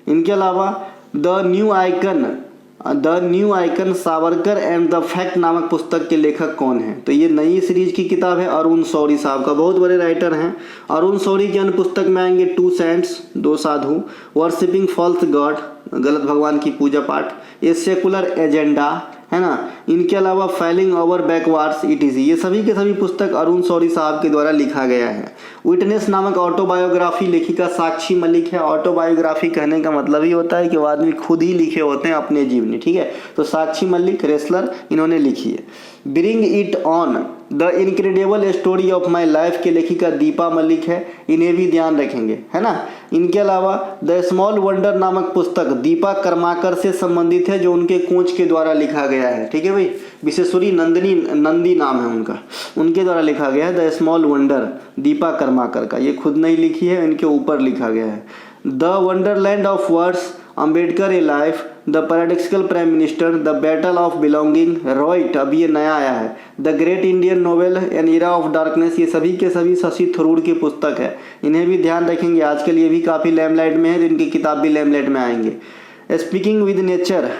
इनके अलावा the new icon Savarkar and the fact नामक पुस्तक के लेखक कौन है? तो ये नई सीरीज की किताब है, अरुण शौरी साहब का, बहुत बड़े राइटर हैं। अरुण शौरी की अन्य पुस्तक में आएंगे टू सेंट्स, दो साधु, वर्शिपिंग फॉल्स गॉड, गलत भगवान की पूजा पाठ, ए सेकुलर एजेंडा, है ना। इनके अलावा फैलिंग ओवर बैकवार्ड्स ETC, ये सभी के सभी पुस्तक अरुण शौरी साहब के द्वारा लिखा गया है। विटनेस नामक ऑटोबायोग्राफी लेखिका साक्षी मलिक है। ऑटोबायोग्राफी कहने का मतलब ही होता है कि वो आदमी खुद ही लिखे होते हैं अपने जीवनी, ठीक है। तो साक्षी मलिक रेसलर इन्होंने लिखी है। Bring it on the incredible story of my life के लेखिका दीपा मलिक है, इन्हें भी ध्यान रखेंगे, है ना। इनके अलावा द स्मॉल वंडर नामक पुस्तक दीपा कर्माकर से संबंधित है, जो उनके कोच के द्वारा लिखा गया है, ठीक है भाई। विशेश्वरी नंदी नाम है उनका, उनके द्वारा लिखा गया है the small wonder, Deepa Karmakar का। ये खुद नहीं लिखी है, इनके ऊपर लिखा गया है। The wonderland of words, Ambedkar a life, the paradoxical prime minister, the battle of belonging, riot, अभी ये नया आया है, the great Indian novel, an era of darkness, ये सभी के सभी शशि थरूर की पुस्तक है, इन्हें भी ध्यान रखेंगे। आजकल ये भी काफ़ी लैमलाइट में है, तो इनकी किताब भी लैमलाइट में आएंगे। Speaking with nature,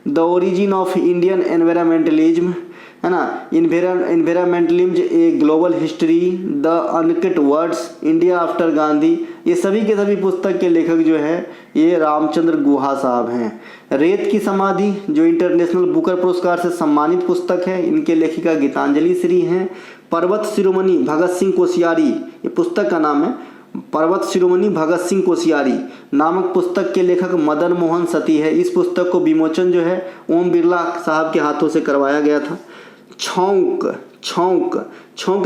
the origin of Indian environmentalism, है ना, environmentalism a global history, the uncut words, India after Gandhi, ये सभी के सभी पुस्तक के लेखक जो है ये रामचंद्र गुहा साहब हैं। रेत की समाधि, जो इंटरनेशनल बुकर पुरस्कार से सम्मानित पुस्तक है, इनके लेखिका गीतांजलि श्री हैं। पर्वत शिरोमणि भगत सिंह कोश्यारी, ये पुस्तक का नाम है, पर्वत शिरोमणि भगत सिंह कोश्यारी नामक पुस्तक के लेखक मदन मोहन सती है। इस पुस्तक को विमोचन जो है ओम बिरला साहब के हाथों से करवाया गया था। छौंक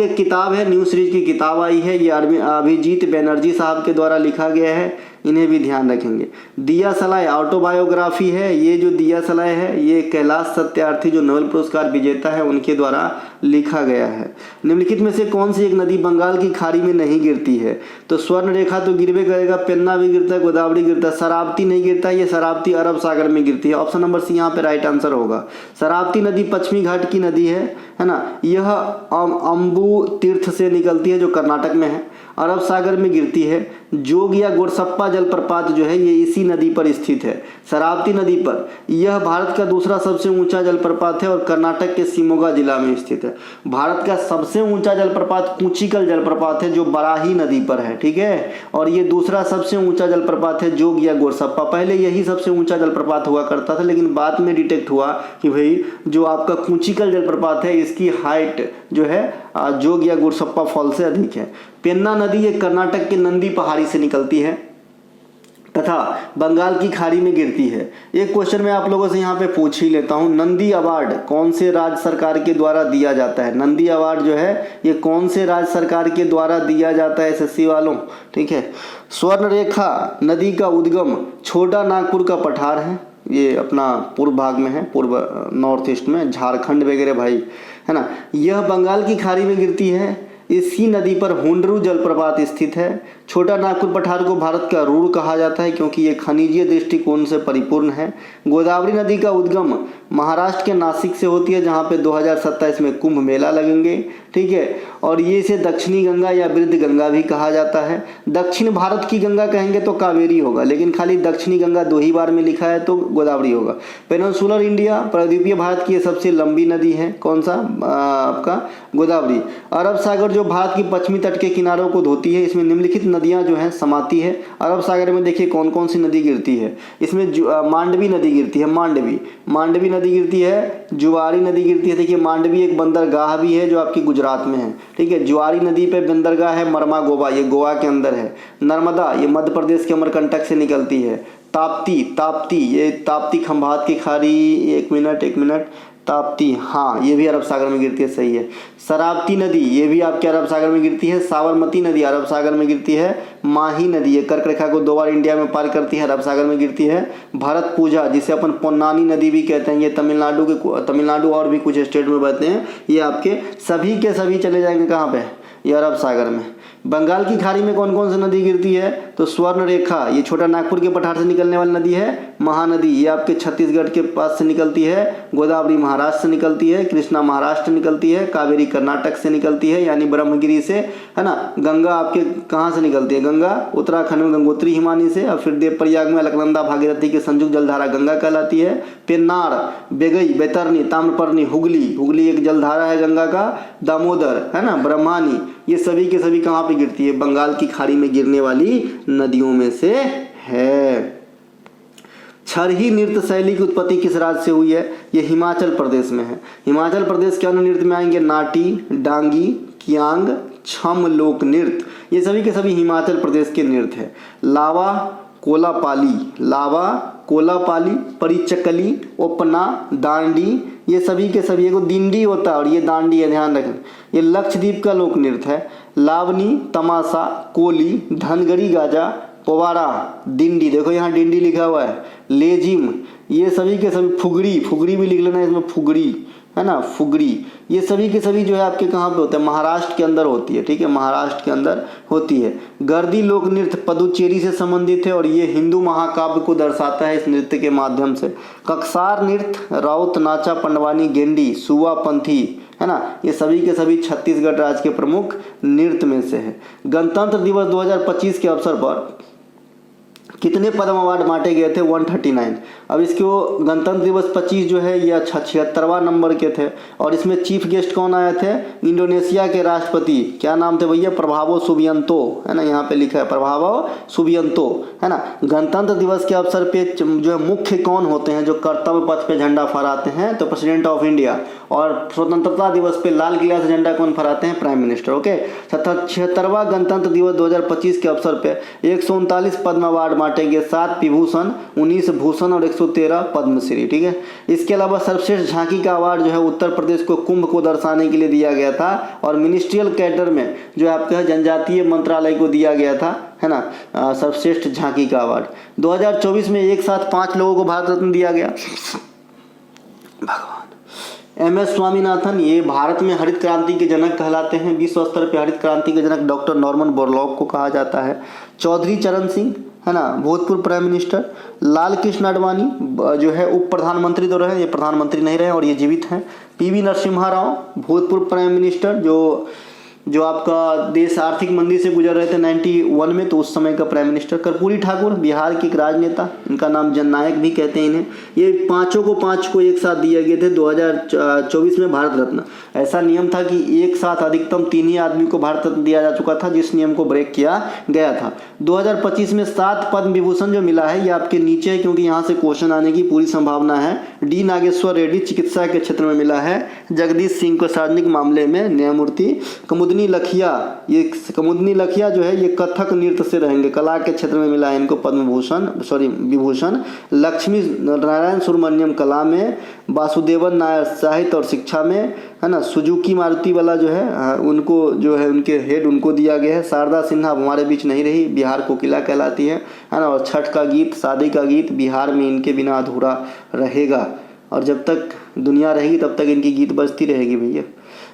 एक किताब है, न्यू सीरीज की किताब आई है, ये अभिजीत बैनर्जी साहब के द्वारा लिखा गया है। इन्हें भी ध्यान रखेंगे। दिया सलाय ऑटोबायोग्राफी है, ये जो दिया सलाय है ये कैलाश सत्यार्थी जो नोबेल पुरस्कार विजेता है उनके द्वारा लिखा गया है। निम्नलिखित में से कौन सी एक नदी बंगाल की खाड़ी में नहीं गिरती है? तो स्वर्ण रेखा तो गिरवे करेगा, पेन्ना भी गिरता है, गोदावरी गिरता है, शरावती नहीं गिरता, ये शरावती अरब सागर में गिरती है। ऑप्शन नंबर सी यहाँ पे राइट आंसर होगा। शरावती नदी पश्चिमी घाट की नदी है ना, यह अम्बु तीर्थ से निकलती है जो कर्नाटक में है, अरब सागर में गिरती है। जोग या गोरसप्पा जलप्रपात जो है ये इसी नदी पर स्थित है, शरावती नदी पर। यह भारत का दूसरा सबसे ऊंचा जलप्रपात है और कर्नाटक के शिमोगा जिला में स्थित है। भारत का सबसे ऊंचा जलप्रपात कूचिकल जलप्रपात है जो बराही नदी पर है, ठीक है। और ये दूसरा सबसे ऊंचा जलप्रपात है जोग या गोरसप्पा। पहले यही सबसे ऊंचा जलप्रपात हुआ करता था, लेकिन बाद में डिटेक्ट हुआ कि भाई जो आपका कूचिकल जलप्रपात है इसकी हाइट जो है जोग या गोरसप्पा फॉल से अधिक है। पेन्ना नदी ये कर्नाटक के नंदी पहाड़ी से निकलती है तथा बंगाल की खाड़ी में गिरती है। एक क्वेश्चन मैं आप लोगों से यहाँ पे पूछ ही लेता हूँ, नंदी अवार्ड कौन से राज्य सरकार के द्वारा दिया जाता है? नंदी अवार्ड जो है ये कौन से राज्य सरकार के द्वारा दिया जाता है एसएससी वालों? ठीक है, स्वर्ण रेखा नदी का उद्गम छोटा नागपुर का पठार है, ये अपना पूर्व भाग में है, पूर्व नॉर्थ ईस्ट में, झारखंड वगैरह भाई है ना। यह बंगाल की खाड़ी में गिरती है, इसी नदी पर हुंडरू जलप्रपात स्थित है। छोटा नागपुर पठार को भारत का रूर कहा जाता है क्योंकि ये खनिजीय दृष्टिकोण से परिपूर्ण है। गोदावरी नदी का उद्गम महाराष्ट्र के नासिक से होती है जहाँ पे 2027 में कुंभ मेला लगेंगे, ठीक है। और ये इसे दक्षिणी गंगा या वृद्ध गंगा भी कहा जाता है। दक्षिण भारत की गंगा कहेंगे तो कावेरी होगा, लेकिन खाली दक्षिणी गंगा 2 ही बार में लिखा है तो गोदावरी होगा। पेनिनसुलर इंडिया प्रायद्वीपीय भारत की ये सबसे लंबी नदी है, कौन सा? आपका गोदावरी। अरब सागर जो भारत की पश्चिमी तट के किनारों को धोती है, इसमें निम्नलिखित नदियां जो हैं समाती है। अरब सागर में देखिए कौन कौन सी नदी गिरती है, इसमें मांडवी नदी गिरती है, मांडवी नदी गिरती है, जुआरी नदी गिरती है। देखिए मांडवी एक बंदरगाह भी है जो आपकी गुजरात में है, ठीक है। जुआरी नदी पे बंदरगाह है मरमा गोवा, ये गोवा के अंदर है। नर्मदा ये मध्य प्रदेश के अमरकंटक से निकलती है। ताप्ती ये ताप्ती खंभात की खाड़ी, एक मिनट, ताप्ती, हाँ ये भी अरब सागर में गिरती है, सही है। शरावती नदी ये भी आपके अरब सागर में गिरती है। साबरमती नदी अरब सागर में गिरती है। माही नदी ये कर्क रेखा को 2 बार इंडिया में पार करती है, अरब सागर में गिरती है। भरत पूजा जिसे अपन पोन्नानी नदी भी कहते हैं, ये तमिलनाडु और भी कुछ स्टेट में बहते हैं। ये आपके सभी के सभी चले जाएंगे कहाँ पे? ये अरब सागर में। बंगाल की खाड़ी में कौन कौन सी नदी गिरती है? तो स्वर्ण रेखा ये छोटा नागपुर के पठार से निकलने वाली नदी है। महानदी ये आपके छत्तीसगढ़ के पास से निकलती है। गोदावरी महाराष्ट्र से निकलती है। कृष्णा महाराष्ट्र निकलती है। कावेरी कर्नाटक से निकलती है यानी ब्रह्मगिरी से, है ना। गंगा आपके कहाँ से निकलती है? गंगा उत्तराखंड में गंगोत्री हिमानी से, और फिर देवप्रयाग में अलकनंदा भागीरथी की संयुक्त जलधारा गंगा कहलाती है। पेन्नार, बेगई, बैतरनी, ताम्रपर्णी, हुगली एक जलधारा है गंगा का। दामोदर है ना, ब्रह्मानी, ये सभी के सभी कहाँ पे गिरती है? बंगाल की खाड़ी में गिरने वाली नदियों में से है। छरही नृत्य शैली की उत्पत्ति किस राज्य से हुई है? ये हिमाचल प्रदेश में है। हिमाचल प्रदेश के अन्य नृत्य में आएंगे नाटी, डांगी, कियांग, छम लोक नृत्य, ये सभी के सभी हिमाचल प्रदेश के नृत्य है। लावा कोलापाली, परिचकली, ओपना, दांडी, ये सभी के सभी, एगो दिंडी होता है और ये दांडी है, ध्यान रखें। ये लक्षद्वीप का लोक नृत्य है। लावनी, तमाशा, कोली, धनगरी गाजा, पोवाड़ा, डिंडी, देखो यहाँ डिंडी लिखा हुआ है। लेजिम, ये सभी के सभी, फुगड़ी भी लिख लेना इसमें, फुगड़ी है ना, फुगड़ी, ये सभी के सभी जो है आपके कहाँ पे होते हैं? महाराष्ट्र के अंदर होती है, ठीक है, महाराष्ट्र के अंदर होती है। गर्दी लोक नृत्य पदुचेरी से संबंधित है और ये हिंदू महाकाव्य को दर्शाता है इस नृत्य के माध्यम से। कक्सार नृत्य, राउत, नाचा, पंडवानी, गेंडी, सुवा पंथी, है ना, ये सभी के सभी छत्तीसगढ़ राज्य के प्रमुख नृत्य में से है। गणतंत्र दिवस 2025 के अवसर पर कितने पद्म अवार्ड बांटे गए थे? 139। अब इसको गणतंत्र दिवस 25 जो है यह 76वां नंबर के थे और इसमें चीफ गेस्ट कौन आए थे? इंडोनेशिया के राष्ट्रपति, क्या नाम थे भैया? प्रभावो सुबियांतो, है ना, यहाँ पे लिखा है प्रभावो सुबियांतो, है ना। गणतंत्र दिवस के अवसर पे जो है मुख्य कौन होते हैं जो कर्तव्य पथ पे झंडा फहराते हैं? तो प्रेसिडेंट ऑफ इंडिया। और स्वतंत्रता दिवस पे लाल किला से झंडा कौन फहराते हैं? Prime minister. ओके, 76वां गणतंत्र दिवस 2025 के अवसर पे 139 पद्म अवार्ड बांटे गए, 7 विभूषण, 19 भूषण और 113 पद्मश्री, ठीक है। इसके अलावा सर्वश्रेष्ठ झांकी का अवार्ड जो है उत्तर प्रदेश को कुंभ को दर्शाने के लिए दिया गया था और मिनिस्ट्रियल कैडर में जो आपका जनजातीय मंत्रालय को दिया गया था, है ना, सर्वश्रेष्ठ झांकी का अवार्ड। 2024 में एक साथ 5 लोगों को भारत रत्न दिया गया। भगवान। MS स्वामीनाथन, ये भारत में हरित क्रांति के जनक कहलाते हैं। विश्व स्तर पर हरित क्रांति के जनक डॉक्टर नॉर्मन बोरलॉग को कहा जाता है। चौधरी चरण सिंह, है ना, भूतपूर्व प्राइम मिनिस्टर। लाल कृष्ण आडवाणी जो है उप प्रधानमंत्री तो रहे, ये प्रधानमंत्री नहीं रहे और ये जीवित हैं। PV नरसिम्हा राव, भूतपूर्व प्राइम मिनिस्टर, जो आपका देश आर्थिक मंदी से गुजर रहे थे 91 में, तो उस समय का प्राइम मिनिस्टर। कर्पूरी ठाकुर, बिहार के एक राजनेता, इनका नाम जननायक भी कहते हैं इन्हें। ये पाँच को एक साथ दिए गए थे 2024 में भारत रत्न। ऐसा नियम था कि एक साथ अधिकतम 3 ही आदमी को भारत रत्न दिया जा चुका था, जिस नियम को ब्रेक किया गया था। 2025 में 7 पद्म विभूषण जो मिला है, ये आपके नीचे है क्योंकि यहाँ से क्वेश्चन आने की पूरी संभावना है। डी नागेश्वर रेड्डी चिकित्सा के क्षेत्र में मिला है। जगदीश सिंह को सार्वजनिक मामले में न्यायमूर्ति। कुमुदनी लखिया जो है ये कथक नृत्य से रहेंगे, कला के क्षेत्र में मिला है इनको विभूषण। लक्ष्मी नारायण सुब्रमण्यम कला में। वासुदेवन नायर साहित्य और शिक्षा में, है ना। सुजुकी मारुति वाला जो है उनको जो है उनके हेड उनको दिया गया है। शारदा सिन्हा हमारे बीच नहीं रही, बिहार कोकिला कहलाती है ना। और छठ का गीत, शादी का गीत बिहार में इनके बिना अधूरा रहेगा, और जब तक दुनिया रहेगी तब तक इनकी गीत बजती रहेगी भैया।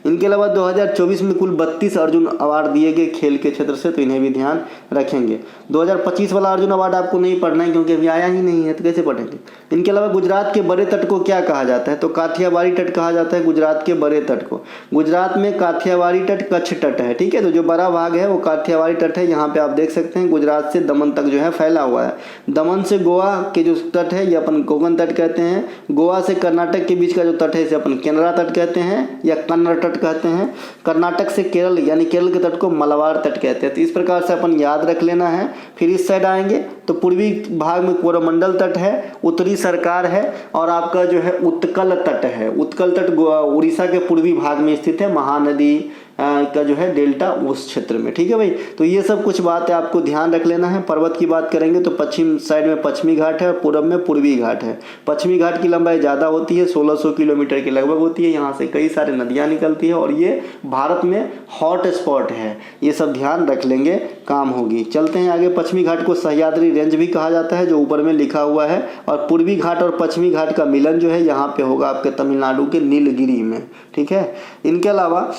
इनके अलावा 2024 में कुल 32 अर्जुन अवार्ड दिए गए खेल के क्षेत्र से, तो इन्हें भी ध्यान रखेंगे। 2025 वाला अर्जुन अवार्ड आपको नहीं पढ़ना है क्योंकि अभी आया ही नहीं है, तो कैसे पढ़ेंगे। इनके अलावा गुजरात के बड़े तट को क्या कहा जाता है, तो काठियावाड़ी तट कहा जाता है गुजरात के बड़े तट को। गुजरात में काठियावाड़ी तट कच्छ तट है, ठीक है। तो जो बड़ा भाग है वो काठियावाड़ी तट है। यहाँ पे आप देख सकते हैं गुजरात से दमन तक जो है फैला हुआ है। दमन से गोवा के जो तट है ये अपन कोंकण तट कहते हैं। गोवा से कर्नाटक के बीच का जो तट है इसे अपन केनरा तट कहते हैं या कन्नड़ तट कहते हैं। कर्नाटक से केरल यानी केरल के तट को मलबार तट कहते हैं। तो इस प्रकार से अपन याद रख लेना है। फिर इस साइड आएंगे तो पूर्वी भाग में कोरोमंडल तट है, उत्तरी सरकार है, और आपका जो है उत्कल तट है। उत्कल तट उड़ीसा के पूर्वी भाग में स्थित है, महानदी का जो है डेल्टा उस क्षेत्र में, ठीक है भाई। तो ये सब कुछ बात है, आपको ध्यान रख लेना है। पर्वत की बात करेंगे तो पश्चिम साइड में पश्चिमी घाट है और पूर्व में पूर्वी घाट है। पश्चिमी घाट की लंबाई ज़्यादा होती है, 1600 किलोमीटर के लगभग होती है। यहाँ से कई सारे नदियाँ निकलती है और ये भारत में हॉट स्पॉट है। ये सब ध्यान रख लेंगे, काम होगी। चलते हैं आगे। पश्चिमी घाट को सह्याद्री रेंज भी कहा जाता है, जो ऊपर में लिखा हुआ है। और पूर्वी घाट और पश्चिमी घाट का मिलन जो है यहाँ पे होगा आपके तमिलनाडु के नीलगिरी में, ठीक है। इनके अलावा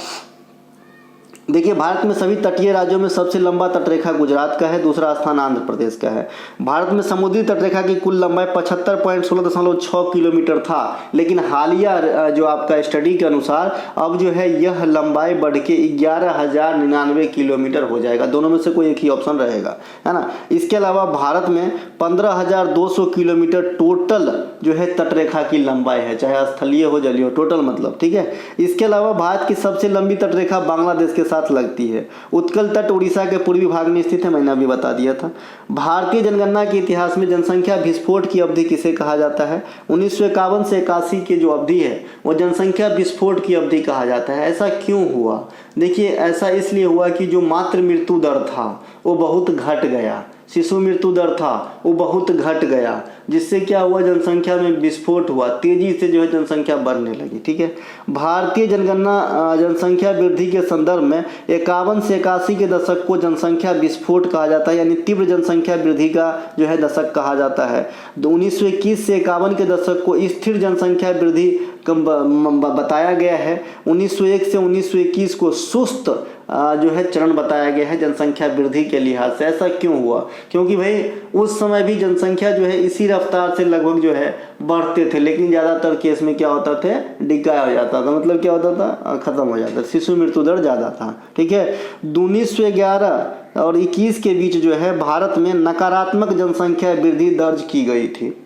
देखिए, भारत में सभी तटीय राज्यों में सबसे लंबा तटरेखा गुजरात का है, दूसरा स्थान आंध्र प्रदेश का है। भारत में समुद्री तटरेखा की कुल लंबाई 75.16.6 किलोमीटर था, लेकिन हालिया जो आपका स्टडी के अनुसार अब जो है यह लंबाई बढ़ के 11,099 किलोमीटर हो जाएगा। दोनों में से कोई एक ही ऑप्शन रहेगा, है ना। इसके अलावा भारत में 15,200 किलोमीटर टोटल जो है तटरेखा की लंबाई है, चाहे स्थलीय हो जलीय हो, टोटल मतलब, ठीक है। इसके अलावा भारत की सबसे लंबी तटरेखा बांग्लादेश के साथ लगती है। उत्कल तट उड़ीसा के पूर्वी भाग में स्थित है, मैंने अभी बता दिया था। भारतीय जनगणना के इतिहास में जनसंख्या विस्फोट की अवधि किसे कहा जाता है? 1951 से 81 की जो अवधि है वो जनसंख्या विस्फोट की अवधि कहा जाता है। ऐसा क्यों हुआ? देखिए, ऐसा इसलिए हुआ कि जो मातृ मृत्यु दर था वो बहुत घट गया, शिशु मृत्यु दर था वो बहुत घट गया, जिससे क्या हुआ, जनसंख्या में विस्फोट हुआ, तेजी से जो है जनसंख्या बढ़ने लगी, ठीक है। भारतीय जनगणना जनसंख्या वृद्धि के संदर्भ में 51 से 81 के दशक को जनसंख्या विस्फोट कहा जाता है, यानी तीव्र जनसंख्या वृद्धि का जो है दशक कहा जाता है। 1921 से 51 के दशक को स्थिर जनसंख्या वृद्धि बताया गया है। 1901 से 1921 को सुस्त जो है चरण बताया गया है जनसंख्या वृद्धि के लिहाज से। ऐसा क्यों हुआ? क्योंकि भाई उस समय भी जनसंख्या जो है इसी रफ्तार से लगभग जो है बढ़ते थे, लेकिन ज़्यादातर केस में क्या होता था, डिकाय हो जाता था, मतलब क्या होता था, खत्म हो जाता था, शिशु मृत्यु दर ज़्यादा था, ठीक है। 1911 और 21 के बीच जो है भारत में नकारात्मक जनसंख्या वृद्धि दर्ज की गई थी,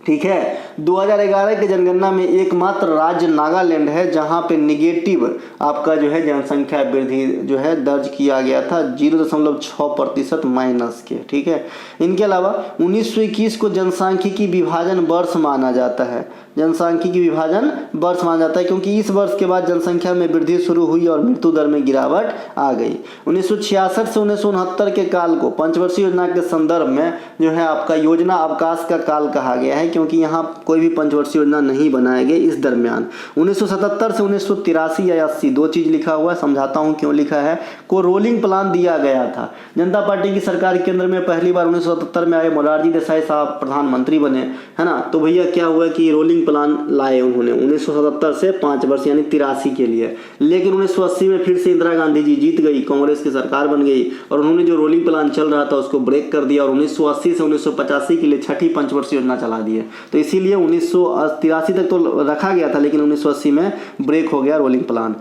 ठीक है। 2011 के जनगणना में एकमात्र राज्य नागालैंड है जहां पे निगेटिव आपका जो है जनसंख्या वृद्धि जो है दर्ज किया गया था, 0.6% माइनस के, ठीक है। इनके अलावा 1921 को जनसांख्यिकी विभाजन वर्ष माना जाता है, जनसांख्यिकी विभाजन वर्ष माना जाता है क्योंकि इस वर्ष के बाद जनसंख्या में वृद्धि शुरू हुई और मृत्यु दर में गिरावट आ गई। 1966 से 1969 के काल को पंचवर्षीय योजना के संदर्भ में जो है आपका योजना अवकाश का काल कहा गया है, क्योंकि यहाँ कोई भी पंचवर्षीय योजना नहीं बनाए गए इस दरमियान। 1977 से 1983 या 80, दो चीज़ लिखा हुआ है, समझाता हूँ क्यों लिखा है, को रोलिंग प्लान दिया गया था। जनता पार्टी की सरकार केंद्र में पहली बार 1977 में आए, मोरारजी देसाई साहब प्रधानमंत्री बने, है ना। तो भैया क्या हुआ कि रोलिंग प्लान लाए उन्होंने 1977 से 5 वर्ष यानी 83 के लिए। लेकिन 1980 में फिर से इंदिरा गांधी जी जीत गई, कांग्रेस की सरकार बन गई और उन्होंने जो रोलिंग प्लान चल रहा था उसको ब्रेक कर दिया और 1980 से 1985 के लिए छठी पंचवर्षीय योजना चला दी है। तो इसीलिए 1983 तक तो रखा गया था, लेकिन 1980 में ब्रेक हो गया रोलिंग प्लान।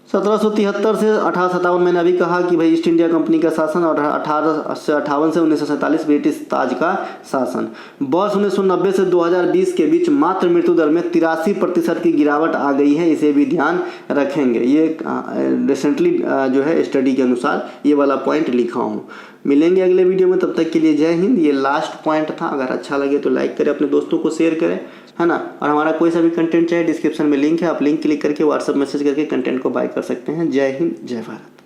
1773 से 1857 मैंने अभी कहा कि भाई ईस्ट इंडिया कंपनी का शासन, और 1858 से 1947 ब्रिटिश ताज का शासन। वर्ष 1990 से 2020 के बीच मातृ मृत्यु दर में 83% की गिरावट आ गई है, इसे भी ध्यान रखेंगे। ये रिसेंटली जो है स्टडी के अनुसार ये वाला पॉइंट लिखा हूँ। मिलेंगे अगले वीडियो में, तब तक के लिए जय हिंद। ये लास्ट पॉइंट था, अगर अच्छा लगे तो लाइक करें, अपने दोस्तों को शेयर करें, है ना। और हमारा कोई सा भी कंटेंट चाहे डिस्क्रिप्शन में लिंक है, आप लिंक क्लिक करके व्हाट्सएप मैसेज करके कंटेंट को बाय कर सकते हैं। जय हिंद, जय भारत।